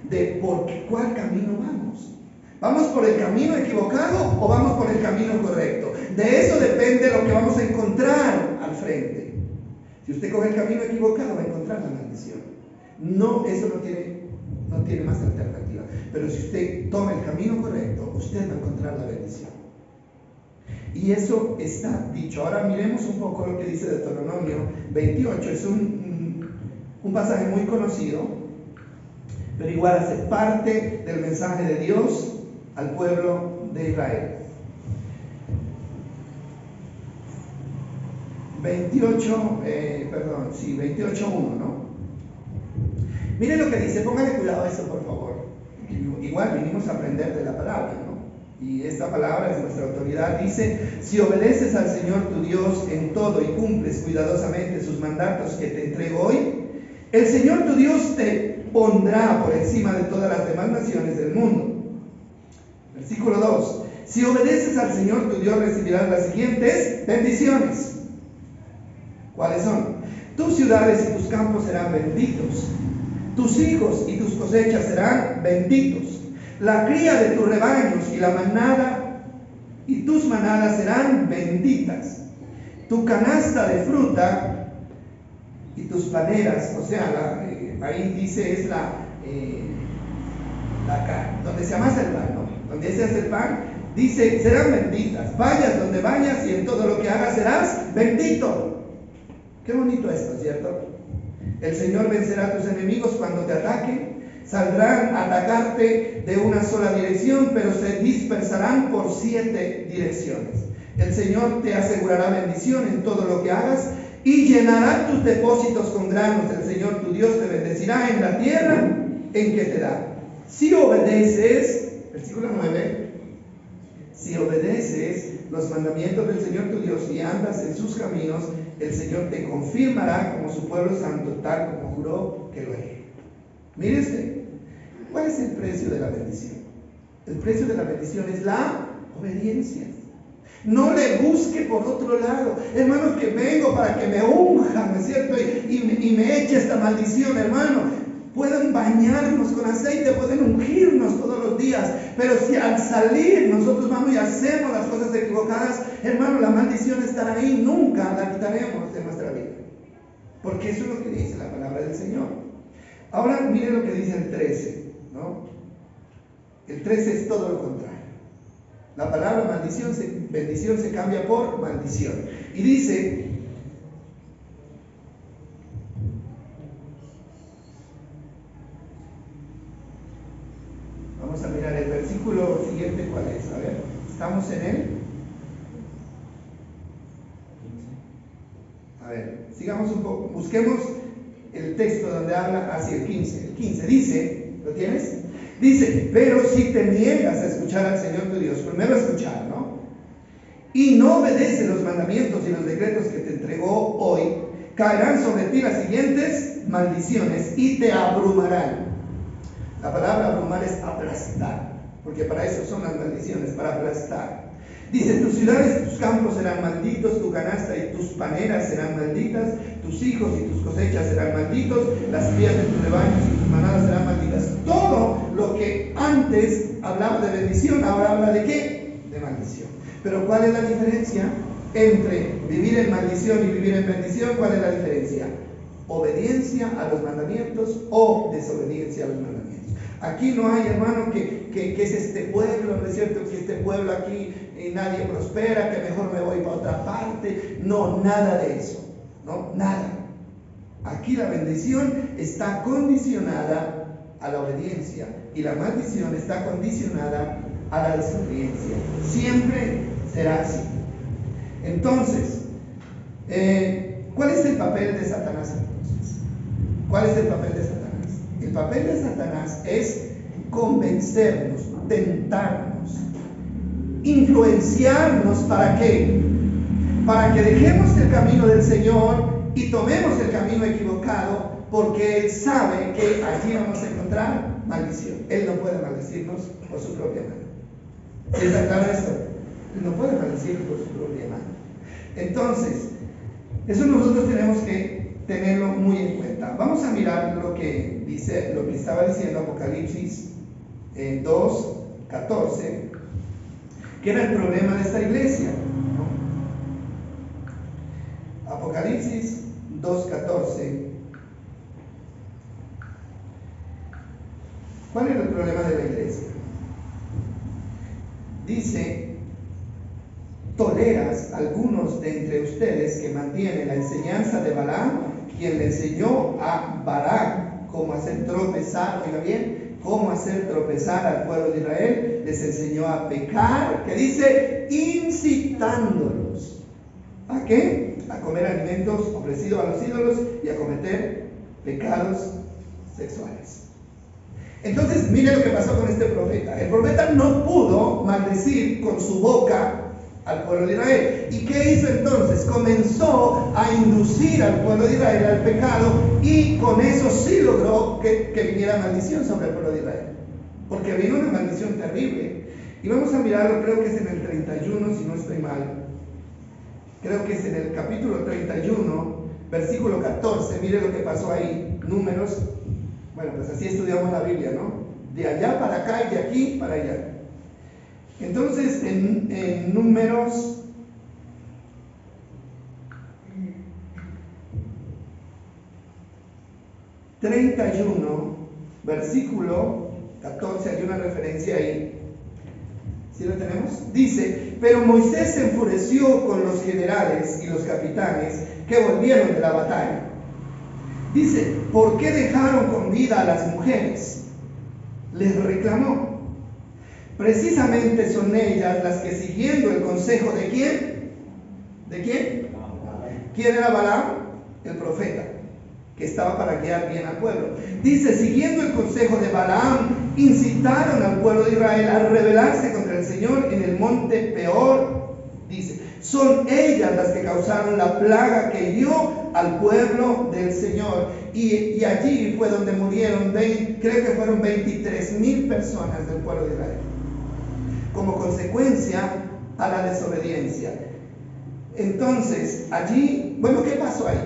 De cuál camino vamos. ¿Vamos por el camino equivocado o vamos por el camino correcto? De eso depende lo que vamos a encontrar al frente. Si usted coge el camino equivocado, va a encontrar la maldición. No, eso no tiene más alternativa. Pero si usted toma el camino correcto, usted va a encontrar la bendición. Y eso está dicho. Ahora miremos un poco lo que dice Deuteronomio 28. Es un pasaje muy conocido, pero igual hace parte del mensaje de Dios al pueblo de Israel. 28:1, ¿no? Miren lo que dice, póngale cuidado a eso, por favor. Igual vinimos a aprender de la palabra, ¿no? Y esta palabra es nuestra autoridad. Dice, si obedeces al Señor tu Dios en todo y cumples cuidadosamente sus mandatos que te entrego hoy, el Señor tu Dios te pondrá por encima de todas las demás naciones del mundo. Versículo 2. Si obedeces al Señor tu Dios, recibirás las siguientes bendiciones. ¿Cuáles son? Tus ciudades y tus campos serán benditos. Tus hijos y tus cosechas serán benditos. La cría de tus rebaños y la manada y tus manadas serán benditas. Tu canasta de fruta y tus paneras, o sea, ahí dice es donde se amasa el pan, ¿no? Donde se hace el pan, dice, serán benditas. Vayas donde vayas y en todo lo que hagas serás bendito. Qué bonito esto, ¿cierto? El Señor vencerá a tus enemigos cuando te ataquen. Saldrán a atacarte de una sola dirección, pero se dispersarán por 7 direcciones. El Señor te asegurará bendición en todo lo que hagas y llenará tus depósitos con granos. El Señor tu Dios te bendecirá en la tierra en que te da. Si obedeces, versículo 9, si obedeces los mandamientos del Señor tu Dios y andas en sus caminos, el Señor te confirmará como su pueblo santo, tal como juró que lo haría. Mire usted, ¿cuál es el precio de la bendición? El precio de la bendición es la obediencia. No le busque por otro lado. Hermano, que vengo para que me unjan, ¿no es cierto? Y me eche esta maldición, hermano. Pueden bañarnos con aceite, pueden ungirnos todos los días, pero si al salir nosotros vamos y hacemos las cosas equivocadas, hermano, la maldición estará ahí, nunca la quitaremos de nuestra vida. Porque eso es lo que dice la palabra del Señor. Ahora mire lo que dice el 13, ¿no? El 13 es todo lo contrario. La palabra bendición se cambia por maldición. Y dice, vamos a mirar el versículo siguiente, ¿cuál es? A ver, ¿estamos en él? A ver, sigamos un poco, busquemos el texto donde habla hacia el 15. El 15 dice, ¿lo tienes? Dice, pero si te niegas a escuchar al Señor tu Dios, primero escuchar, ¿no? Y no obedeces los mandamientos y los decretos que te entregó hoy, caerán sobre ti las siguientes maldiciones y te abrumarán. La palabra abrumar es aplastar, porque para eso son las maldiciones, para aplastar. Dice, tus ciudades y tus campos serán malditos, tu canasta y tus paneras serán malditas, tus hijos y tus cosechas serán malditos, las crías de tus rebaños y tus manadas serán malditas. Todo lo que antes hablaba de bendición, ahora habla de ¿qué? De maldición. Pero ¿cuál es la diferencia entre vivir en maldición y vivir en bendición? ¿Cuál es la diferencia? Obediencia a los mandamientos o desobediencia a los mandamientos. Aquí no hay, hermano, que es este pueblo, ¿no es cierto? Que este pueblo aquí nadie prospera, que mejor me voy para otra parte. No, nada de eso. No, nada. Aquí la bendición está condicionada a la obediencia y la maldición está condicionada a la desobediencia. Siempre será así. Entonces, ¿cuál es el papel de Satanás entonces? ¿Cuál es el papel de Satanás? El papel de Satanás es convencernos, tentarnos, influenciarnos. ¿Para qué? Para que dejemos el camino del Señor y tomemos el camino equivocado, porque Él sabe que allí vamos a encontrar maldición. Él no puede maldecirnos por su propia mano. ¿Sí está claro esto? Él no puede maldecirnos por su propia mano. Entonces, eso nosotros tenemos que tenerlo muy en cuenta. Vamos a mirar lo que dice, lo que estaba diciendo Apocalipsis 2:14, que era el problema de esta iglesia, ¿no? Apocalipsis 2:14. ¿Cuál era el problema de la iglesia? Dice, toleras algunos de entre ustedes que mantienen la enseñanza de Balaam, quien le enseñó a Balac cómo hacer tropezar, oiga bien, cómo hacer tropezar al pueblo de Israel, les enseñó a pecar, que dice, incitándolos. ¿A qué? A comer alimentos ofrecidos a los ídolos y a cometer pecados sexuales. Entonces, mire lo que pasó con este profeta. El profeta no pudo maldecir con su boca al pueblo de Israel. ¿Y qué hizo entonces? Comenzó a inducir al pueblo de Israel al pecado, y con eso sí logró que viniera maldición sobre el pueblo de Israel. Porque vino una maldición terrible. Y vamos a mirarlo, creo que es en el 31, si no estoy mal. Creo que es en el capítulo 31, versículo 14. Mire lo que pasó ahí. Números. Bueno, pues así estudiamos la Biblia, ¿no? De allá para acá y de aquí para allá. Entonces, en Números 31, versículo 14, hay una referencia ahí. ¿Sí lo tenemos? Dice: pero Moisés se enfureció con los generales y los capitanes que volvieron de la batalla. Dice: ¿por qué dejaron con vida a las mujeres? Les reclamó. Precisamente son ellas las que, siguiendo el consejo de ¿quién? ¿De quién? ¿Quién era Balaam? El profeta, que estaba para guiar bien al pueblo. Dice: siguiendo el consejo de Balaam, incitaron al pueblo de Israel a rebelarse contra el Señor en el monte Peor. Dice: son ellas las que causaron la plaga que hirió al pueblo del Señor. Y allí fue donde murieron, creo que fueron 23,000 personas del pueblo de Israel, como consecuencia a la desobediencia. Entonces, allí, bueno, ¿qué pasó ahí?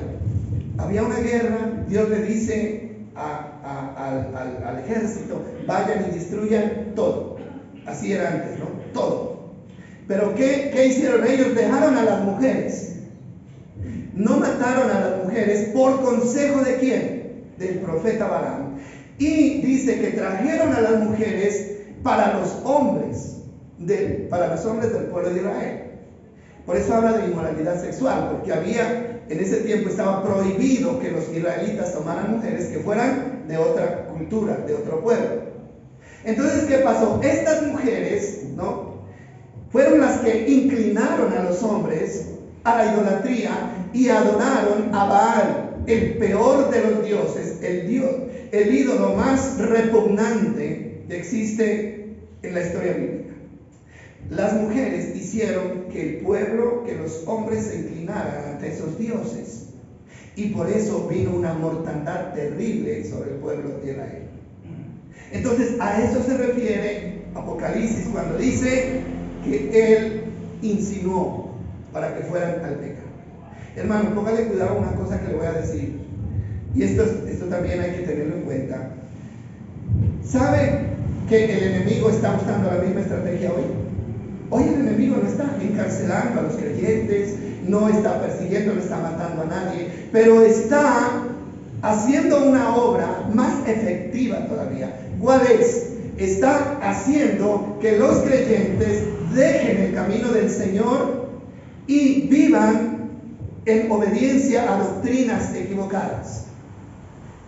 Había una guerra. Dios le dice al ejército: vayan y destruyan todo. Así era antes, ¿no? Todo. Pero ¿qué hicieron ellos? Dejaron a las mujeres. No mataron a las mujeres por consejo ¿de quién? Del profeta Balaam. Y dice que trajeron a las mujeres para los hombres del pueblo de Israel. Por eso habla de inmoralidad sexual, porque en ese tiempo estaba prohibido que los israelitas tomaran mujeres que fueran de otra cultura, de otro pueblo. Entonces, ¿qué pasó? Estas mujeres, ¿no?, fueron las que inclinaron a los hombres a la idolatría y adoraron a Baal, el peor de los dioses, el ídolo más repugnante que existe en la historia bíblica. Las mujeres hicieron que los hombres se inclinaran ante esos dioses, y por eso vino una mortandad terrible sobre el pueblo de Israel. Entonces, a eso se refiere Apocalipsis cuando dice que Él insinuó para que fueran al pecado. Hermano, póngale cuidado a una cosa que le voy a decir, y esto también hay que tenerlo en cuenta. ¿Sabe que el enemigo está usando la misma estrategia hoy? Hoy el enemigo no está encarcelando a los creyentes, no está persiguiendo, no está matando a nadie, pero está haciendo una obra más efectiva todavía. ¿Cuál es? Está haciendo que los creyentes dejen el camino del Señor y vivan en obediencia a doctrinas equivocadas.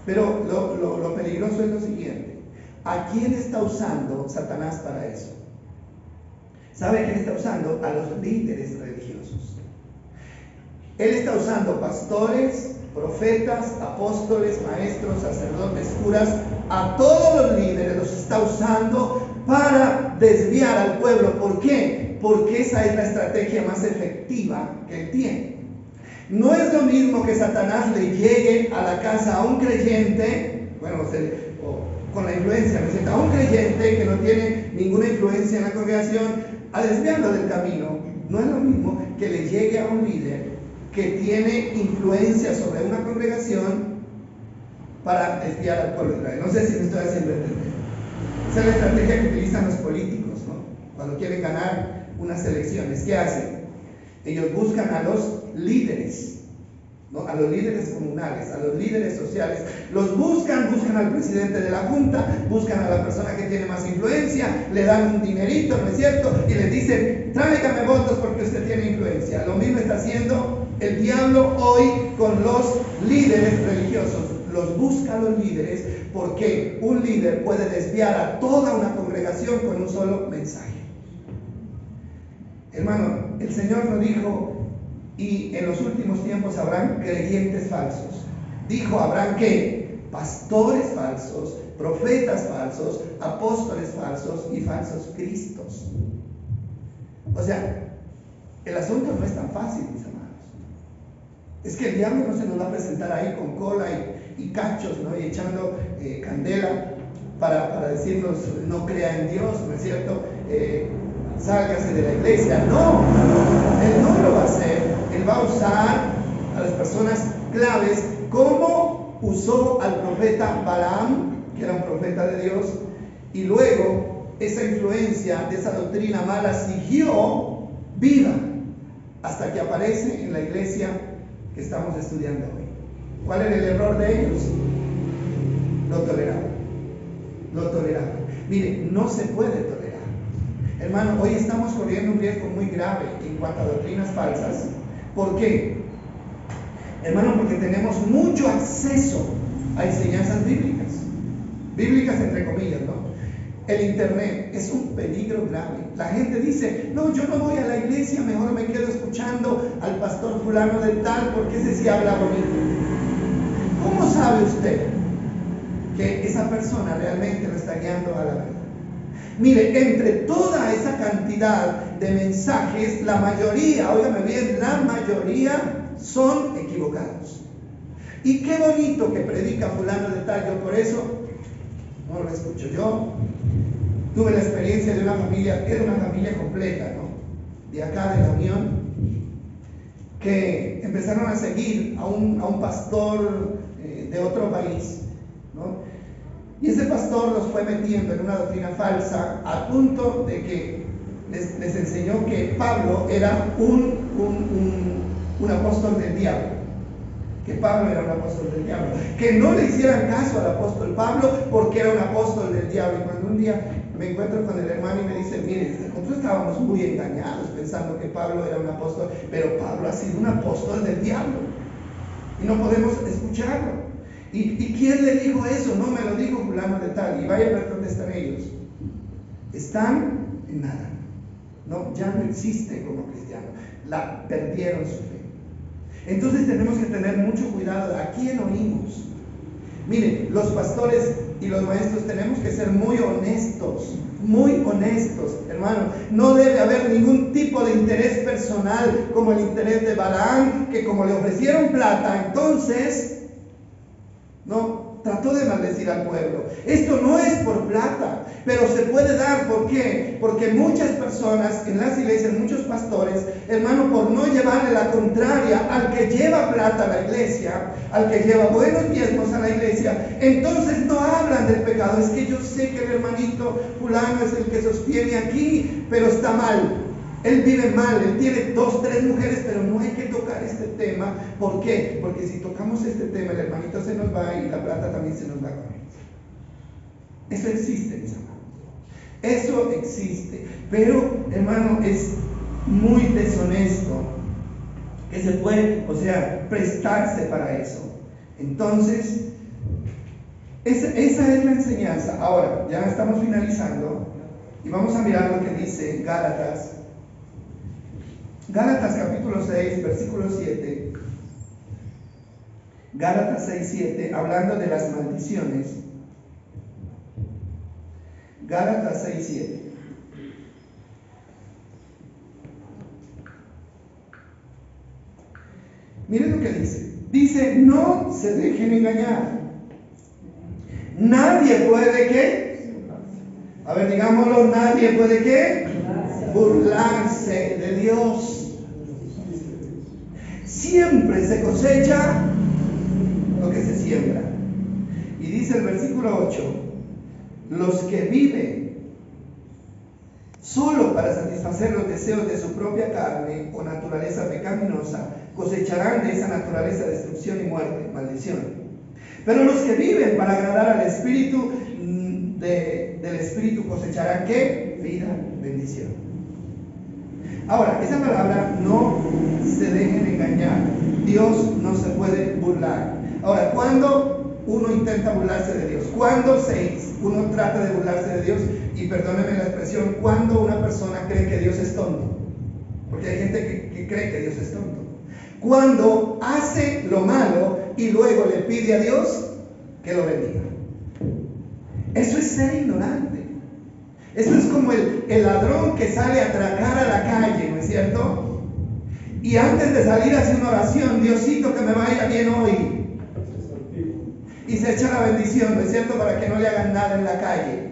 Pero lo peligroso es lo siguiente: ¿a quién está usando Satanás para eso? ¿Sabe quién está usando? A los líderes religiosos. Él está usando pastores, profetas, apóstoles, maestros, sacerdotes, curas, a todos los líderes los está usando para desviar al pueblo. ¿Por qué? Porque esa es la estrategia más efectiva que él tiene. No es lo mismo que Satanás le llegue a la casa a un creyente, con la influencia, a un creyente que no tiene ninguna influencia en la congregación, a desviarlo del camino. No es lo mismo que le llegue a un líder que tiene influencia sobre una congregación para desviar al pueblo de Israel. No sé si me estoy haciendo entender. Esa es la estrategia que utilizan los políticos, ¿no? Cuando quieren ganar unas elecciones. ¿Qué hacen? Ellos buscan a los líderes, ¿no? A los líderes comunales, a los líderes sociales. Los buscan al presidente de la junta, buscan a la persona que tiene más influencia, le dan un dinerito, ¿no es cierto? Y le dicen: tráigame votos porque usted tiene influencia. Lo mismo está haciendo el diablo hoy con los líderes religiosos. Los busca a los líderes porque un líder puede desviar a toda una congregación con un solo mensaje. Hermano, el Señor nos dijo: y en los últimos tiempos habrán creyentes falsos. Dijo: habrán ¿qué? Pastores falsos, profetas falsos, apóstoles falsos y falsos cristos. O sea, El asunto no es tan fácil, mis hermanos. Es que el diablo no se nos va a presentar ahí con cola y cachos, ¿no? Y echando candela para decirnos no crea en Dios, ¿no es cierto? Sálgase de la iglesia. No, él no lo va a hacer. Él va a usar a las personas claves, como usó al profeta Balaam, que era un profeta de Dios, y luego esa influencia de esa doctrina mala siguió viva hasta que aparece en la iglesia que estamos estudiando hoy. ¿Cuál era el error de ellos? Lo toleraban. Lo toleraban. Mire, no se puede tolerar. Hermano, hoy estamos corriendo un riesgo muy grave en cuanto a doctrinas falsas. ¿Por qué? Hermano, porque tenemos mucho acceso a enseñanzas bíblicas. Bíblicas entre comillas, ¿no? El internet es un peligro grave. La gente dice, no, yo no voy a la iglesia, mejor me quedo escuchando al pastor fulano de tal, porque ese sí habla bonito. ¿Cómo sabe usted que esa persona realmente lo está guiando a la verdad? Mire, entre toda esa cantidad de mensajes, la mayoría, óigame bien, la mayoría son equivocados. Y qué bonito que predica fulano de tal, yo por eso no lo escucho. Yo tuve la experiencia de una familia, era una familia completa, ¿no? De acá, de la Unión, que empezaron a seguir a un pastor de otro país, ¿no? Y ese pastor los fue metiendo en una doctrina falsa, al punto de que les enseñó que Pablo era un apóstol del diablo. Que Pablo era un apóstol del diablo. Que no le hicieran caso al apóstol Pablo porque era un apóstol del diablo. Y cuando un día me encuentro con el hermano y me dice, mire, nosotros estábamos muy engañados pensando que Pablo era un apóstol, pero Pablo ha sido un apóstol del diablo. Y no podemos escucharlo. ¿Y quién le dijo eso? No, me lo dijo fulano de tal. Y vaya a ver dónde están ellos. Están en nada. No, ya no existe como cristiano. Perdieron su fe. Entonces tenemos que tener mucho cuidado a quién oímos. Mire, los pastores y los maestros tenemos que ser muy honestos, hermano. No debe haber ningún tipo de interés personal como el interés de Balaam, que como le ofrecieron plata, entonces no trató de maldecir al pueblo. Esto no es por plata, pero se puede dar. ¿Por qué? Porque muchas personas en las iglesias, muchos pastores, hermano, por no llevarle la contraria al que lleva plata a la iglesia, al que lleva buenos diezmos a la iglesia, entonces no hablan del pecado. Es que yo sé que el hermanito fulano es el que sostiene aquí, pero está mal. Él vive mal, él tiene 2, 3 mujeres, pero no hay que tocar este tema. ¿Por qué? Porque si tocamos este tema, el hermanito se nos va y la plata también se nos va con él. Eso existe, mis hermanos. Eso existe. Pero, hermano, es muy deshonesto que se puede, prestarse para eso. Entonces, esa es la enseñanza. Ahora, ya estamos finalizando y vamos a mirar lo que dice Gálatas. Gálatas capítulo 6, versículo 7. Gálatas 6, 7, hablando de las maldiciones. Gálatas 6, 7. Miren lo que dice. Dice, no se dejen engañar. Nadie puede, ¿qué? A ver, digámoslo, nadie puede, ¿qué? Burlarse de Dios. Siempre se cosecha lo que se siembra. Y dice el versículo 8, los que viven solo para satisfacer los deseos de su propia carne o naturaleza pecaminosa, cosecharán de esa naturaleza destrucción y muerte, maldición. Pero los que viven para agradar al Espíritu, del Espíritu cosecharán, ¿qué? Vida, bendición. Ahora, esa palabra, no se dejen engañar. Dios no se puede burlar. Ahora, ¿cuándo uno intenta burlarse de Dios? ¿Cuándo uno trata de burlarse de Dios? Y perdónenme la expresión, ¿cuándo una persona cree que Dios es tonto? Porque hay gente que cree que Dios es tonto. Cuando hace lo malo y luego le pide a Dios que lo bendiga. Eso es ser ignorante. Eso es como el ladrón que sale a atracar a la calle, ¿no es cierto? Y antes de salir hacia una oración, Diosito, que me vaya bien hoy. Y se echa la bendición, ¿no es cierto? Para que no le hagan nada en la calle.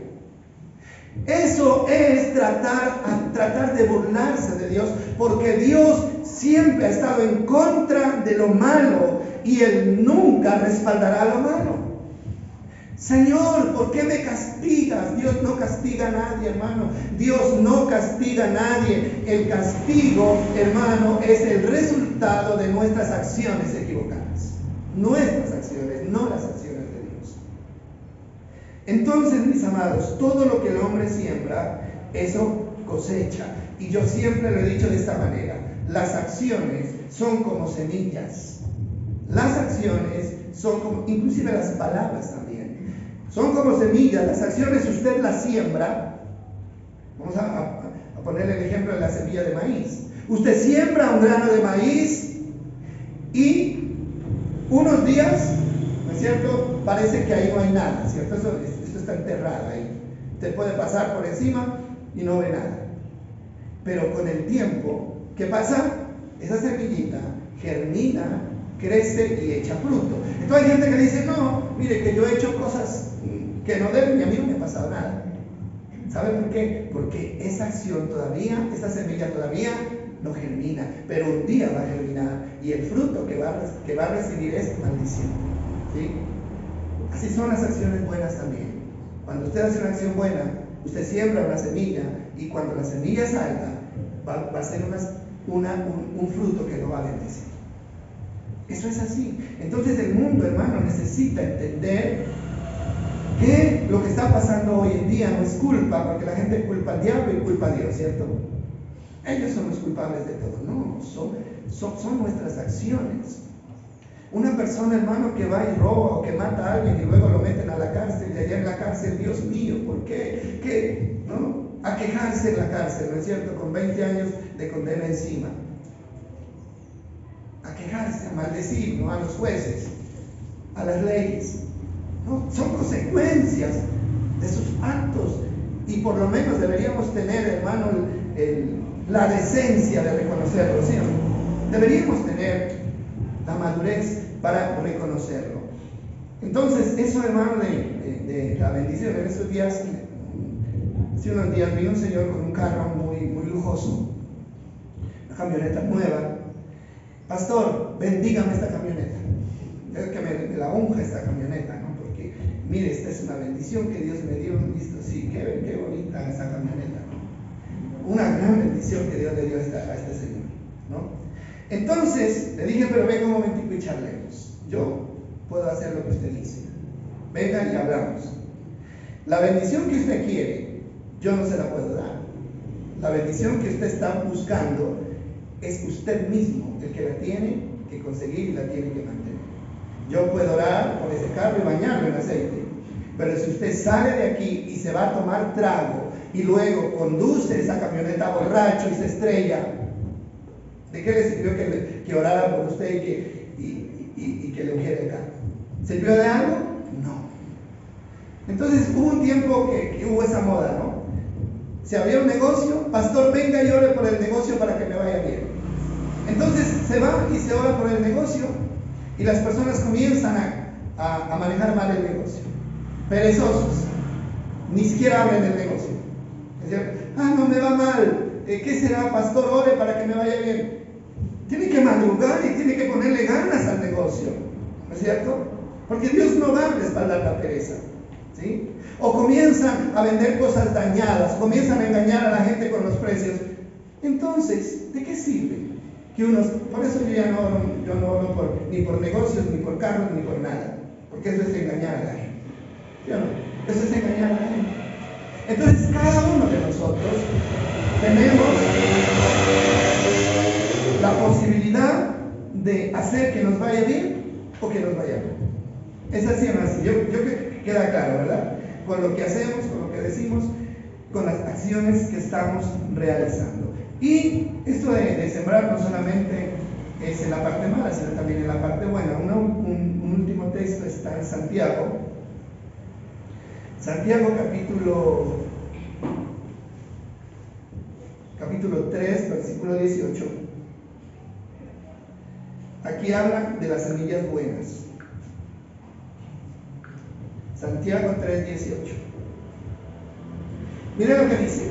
Eso es tratar de burlarse de Dios, porque Dios siempre ha estado en contra de lo malo y Él nunca respaldará lo malo. Señor, ¿por qué me castigas? Dios no castiga a nadie, hermano. Dios no castiga a nadie. El castigo, hermano, es el resultado de nuestras acciones equivocadas. Nuestras acciones, no las acciones de Dios. Entonces, mis amados, todo lo que el hombre siembra, eso cosecha. Y yo siempre lo he dicho de esta manera. Las acciones son como semillas. Las acciones son como, inclusive las palabras también. Son como semillas. Las acciones usted las siembra. Vamos a poner el ejemplo de la semilla de maíz. Usted siembra un grano de maíz y unos días, ¿no es cierto? Parece que ahí no hay nada, ¿cierto? Esto está enterrado ahí. Usted puede pasar por encima y no ve nada. Pero con el tiempo, ¿qué pasa? Esa semillita germina, crece y echa fruto. Entonces hay gente que dice, no, mire que yo he hecho cosas que no deben y a mí no me ha pasado nada. ¿Sabe por qué? Porque esa acción todavía, esa semilla todavía no germina, pero un día va a germinar y el fruto que va a recibir es maldición. ¿Sí? Así son las acciones buenas también. Cuando usted hace una acción buena, usted siembra una semilla y cuando la semilla salga, va a ser un fruto que lo va a bendecir. Eso es así. Entonces el mundo, hermano, necesita entender que lo que está pasando hoy en día no es culpa, porque la gente culpa al diablo y culpa a Dios, ¿cierto? Ellos son los culpables de todo. No, son nuestras acciones. Una persona, hermano, que va y roba o que mata a alguien y luego lo meten a la cárcel y allá en la cárcel, Dios mío, ¿por qué? ¿Qué? ¿No? A quejarse en la cárcel, ¿no es cierto? Con 20 años de condena encima. A quejarse, a maldecir, ¿no? A los jueces, a las leyes. ¿No? Son consecuencias de sus actos y por lo menos deberíamos tener, hermano, la decencia de reconocerlo, ¿sí? Deberíamos tener la madurez para reconocerlo. Entonces, eso, hermano, de la bendición, en estos días, hace unos días vino un señor con un carro muy, muy lujoso, una camioneta nueva. Pastor, bendígame esta camioneta. Es que me la unja esta camioneta, ¿no? Porque, mire, esta es una bendición que Dios me dio. Listo, sí, qué bonita esa camioneta, ¿no? Una gran bendición que Dios le dio a este señor, ¿no? Entonces, le dije, pero venga un momentico y charlemos. Yo puedo hacer lo que usted dice. Venga y hablamos. La bendición que usted quiere, yo no se la puedo dar. La bendición que usted está buscando es usted mismo el que la tiene que conseguir y la tiene que mantener. Yo puedo orar por ese carro y bañarlo en aceite, pero si usted sale de aquí y se va a tomar trago y luego conduce esa camioneta borracho y se estrella, ¿de qué le sirvió que orara por usted y que le ungiera el carro? ¿Sirvió de algo? No. Entonces hubo un tiempo que hubo esa moda, ¿no? Se abrió un negocio, pastor, venga y ore por el negocio para que me vaya bien. Entonces se va y se ora por el negocio y las personas comienzan a manejar mal el negocio. Perezosos, ni siquiera hablan del negocio. Es decir, no me va mal, ¿qué será, pastor? Ore para que me vaya bien. Tiene que madrugar y tiene que ponerle ganas al negocio, ¿no es cierto? Porque Dios no va a respaldar la pereza, ¿sí? O comienzan a vender cosas dañadas, comienzan a engañar a la gente con los precios. Entonces, ¿de qué sirve? Por eso yo no oro ni por negocios, ni por carros, ni por nada. Porque eso es engañar a la gente. ¿Sí o no? Eso es engañar a la gente. Entonces, cada uno de nosotros tenemos la posibilidad de hacer que nos vaya bien o que nos vaya bien. Es así o no así. Yo que queda claro, ¿verdad? Con lo que hacemos, con lo que decimos, con las acciones que estamos realizando. Y esto de sembrar no solamente es en la parte mala, sino también en la parte buena. Un último texto está en Santiago. Santiago capítulo 3, versículo 18. aquí habla de las semillas buenas. Santiago 3:18. Mire lo que dice.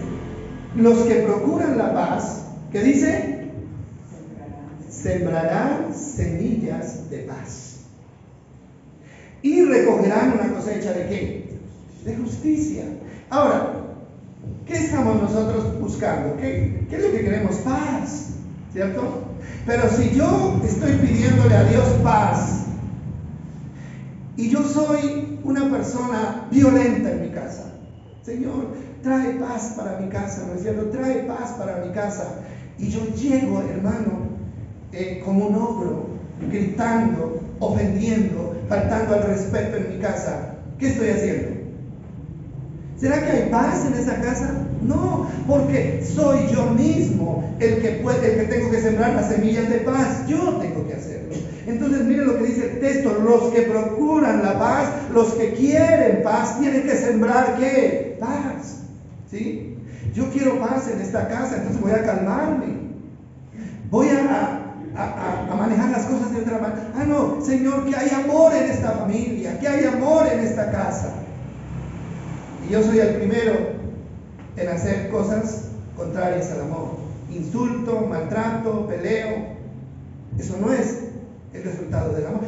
Los que procuran la paz, ¿qué dice? Sembrarán semillas de paz. Y recogerán una cosecha ¿de qué? De justicia. Ahora, ¿qué estamos nosotros buscando? ¿Qué es lo que queremos? Paz, ¿cierto? Pero si yo estoy pidiéndole a Dios paz y yo soy una persona violenta en mi casa, Señor, trae paz para mi casa, ¿no es cierto? Trae paz para mi casa. Y yo llego, hermano, como un ogro, gritando, ofendiendo, faltando al respeto en mi casa. ¿Qué estoy haciendo? ¿Será que hay paz en esa casa? No, porque soy yo mismo el que tengo que sembrar las semillas de paz. Yo tengo que hacerlo. Entonces, mire lo que dice el texto: los que procuran la paz, los que quieren paz, tienen que sembrar ¿qué? Paz. ¿Sí? Yo quiero paz en esta casa, entonces voy a calmarme. Voy a manejar las cosas de otra manera. Ah, no, Señor, que hay amor en esta familia, que hay amor en esta casa. Y yo soy el primero en hacer cosas contrarias al amor. Insulto, maltrato, peleo. Eso no es el resultado del amor.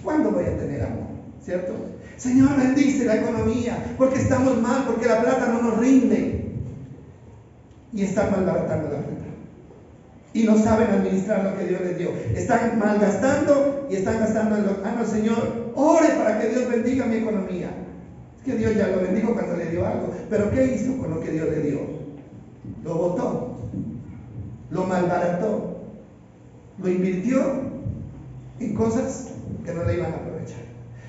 ¿Cuándo voy a tener amor? ¿Cierto? Señor, bendice la economía, porque estamos mal, porque la plata no nos rinde. Y están malbaratando la plata. Y no saben administrar lo que Dios les dio. Están malgastando y están gastando en lo... Ah, no, Señor, ore para que Dios bendiga mi economía. Que Dios ya lo bendijo cuando le dio algo. Pero ¿qué hizo con lo que Dios le dio? Lo botó, lo malbarató, lo invirtió en cosas que no le iban a aprovechar.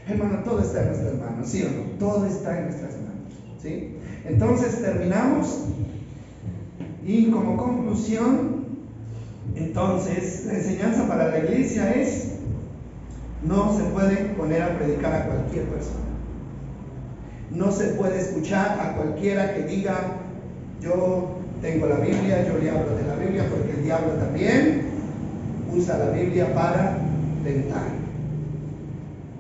Hermano, todo está en nuestras manos, ¿sí o no? Todo está en nuestras manos, ¿sí? Entonces terminamos y como conclusión, entonces la enseñanza para la iglesia es: no se puede poner a predicar a cualquier persona. No se puede escuchar a cualquiera que diga: yo tengo la Biblia, yo le hablo de la Biblia, porque el diablo también usa la Biblia para tentar.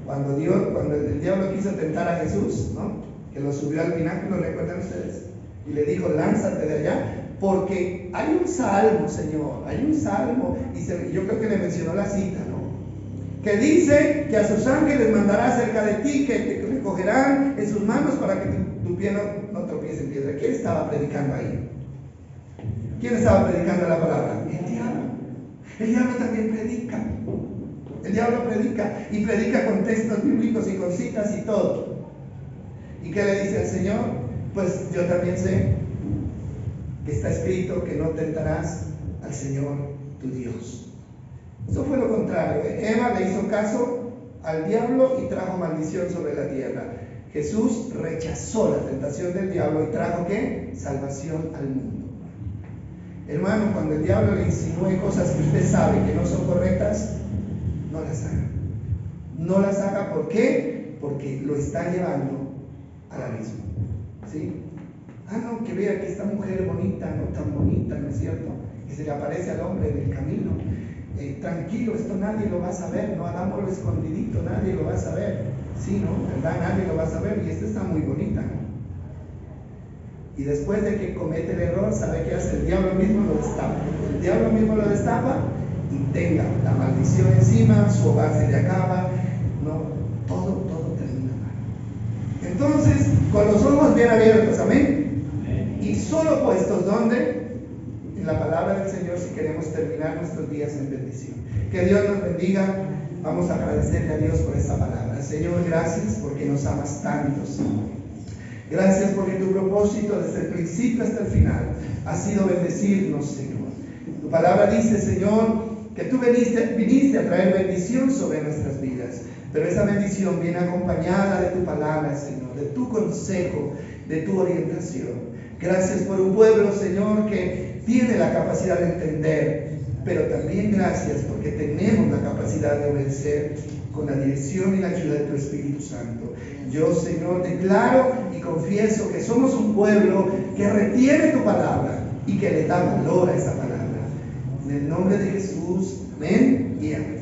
Cuando el diablo quiso tentar a Jesús, ¿no? Que lo subió al pináculo, ¿recuerdan ustedes? Y le dijo: lánzate de allá, porque hay un salmo, Señor, hay un salmo, y yo creo que le mencionó la cita, ¿no? Que dice que a sus ángeles mandará cerca de ti, que te recogerán en sus manos para que tu pie no tropiece en piedra. ¿Quién estaba predicando ahí? ¿Quién estaba predicando la palabra? El diablo. El diablo también predica. El diablo predica, y predica con textos bíblicos y con citas y todo. ¿Y qué le dice el Señor? Pues yo también sé que está escrito que no tentarás al Señor tu Dios. Eso fue lo contrario. Eva le hizo caso al diablo y trajo maldición sobre la tierra. Jesús rechazó la tentación del diablo y trajo ¿qué? Salvación al mundo. Hermano, cuando el diablo le insinúe cosas que usted sabe que no son correctas, no las haga. No las haga, ¿por qué? Porque lo está llevando al abismo. ¿Sí? Ah, no, que vea que esta mujer bonita, no tan bonita, ¿no es cierto? Que se le aparece al hombre en el camino. Tranquilo, esto nadie lo va a saber, no hagámoslo escondidito, nadie lo va a saber. Sí, ¿no? ¿Verdad? Nadie lo va a saber, y esta está muy bonita, ¿no? Y después de que comete el error, ¿sabe qué hace? El diablo mismo lo destapa. El diablo mismo lo destapa y tenga la maldición encima, su hogar se le acaba, ¿no? Todo termina mal. Entonces, con los ojos bien abiertos, amén. Y solo puestos, ¿dónde? En la palabra del Señor, si queremos terminar nuestros días en bendición. Que Dios nos bendiga. Vamos a agradecerle a Dios por esta palabra. Señor, gracias porque nos amas tanto, Señor. Gracias porque tu propósito desde el principio hasta el final ha sido bendecirnos, Señor. Tu palabra dice, Señor, que tú viniste a traer bendición sobre nuestras vidas. Pero esa bendición viene acompañada de tu palabra, Señor, de tu consejo, de tu orientación. Gracias por un pueblo, Señor, que tiene la capacidad de entender, pero también gracias porque tenemos la capacidad de obedecer con la dirección y la ayuda de tu Espíritu Santo. Yo, Señor, declaro y confieso que somos un pueblo que retiene tu palabra y que le da valor a esa palabra. En el nombre de Jesús, amén y amén.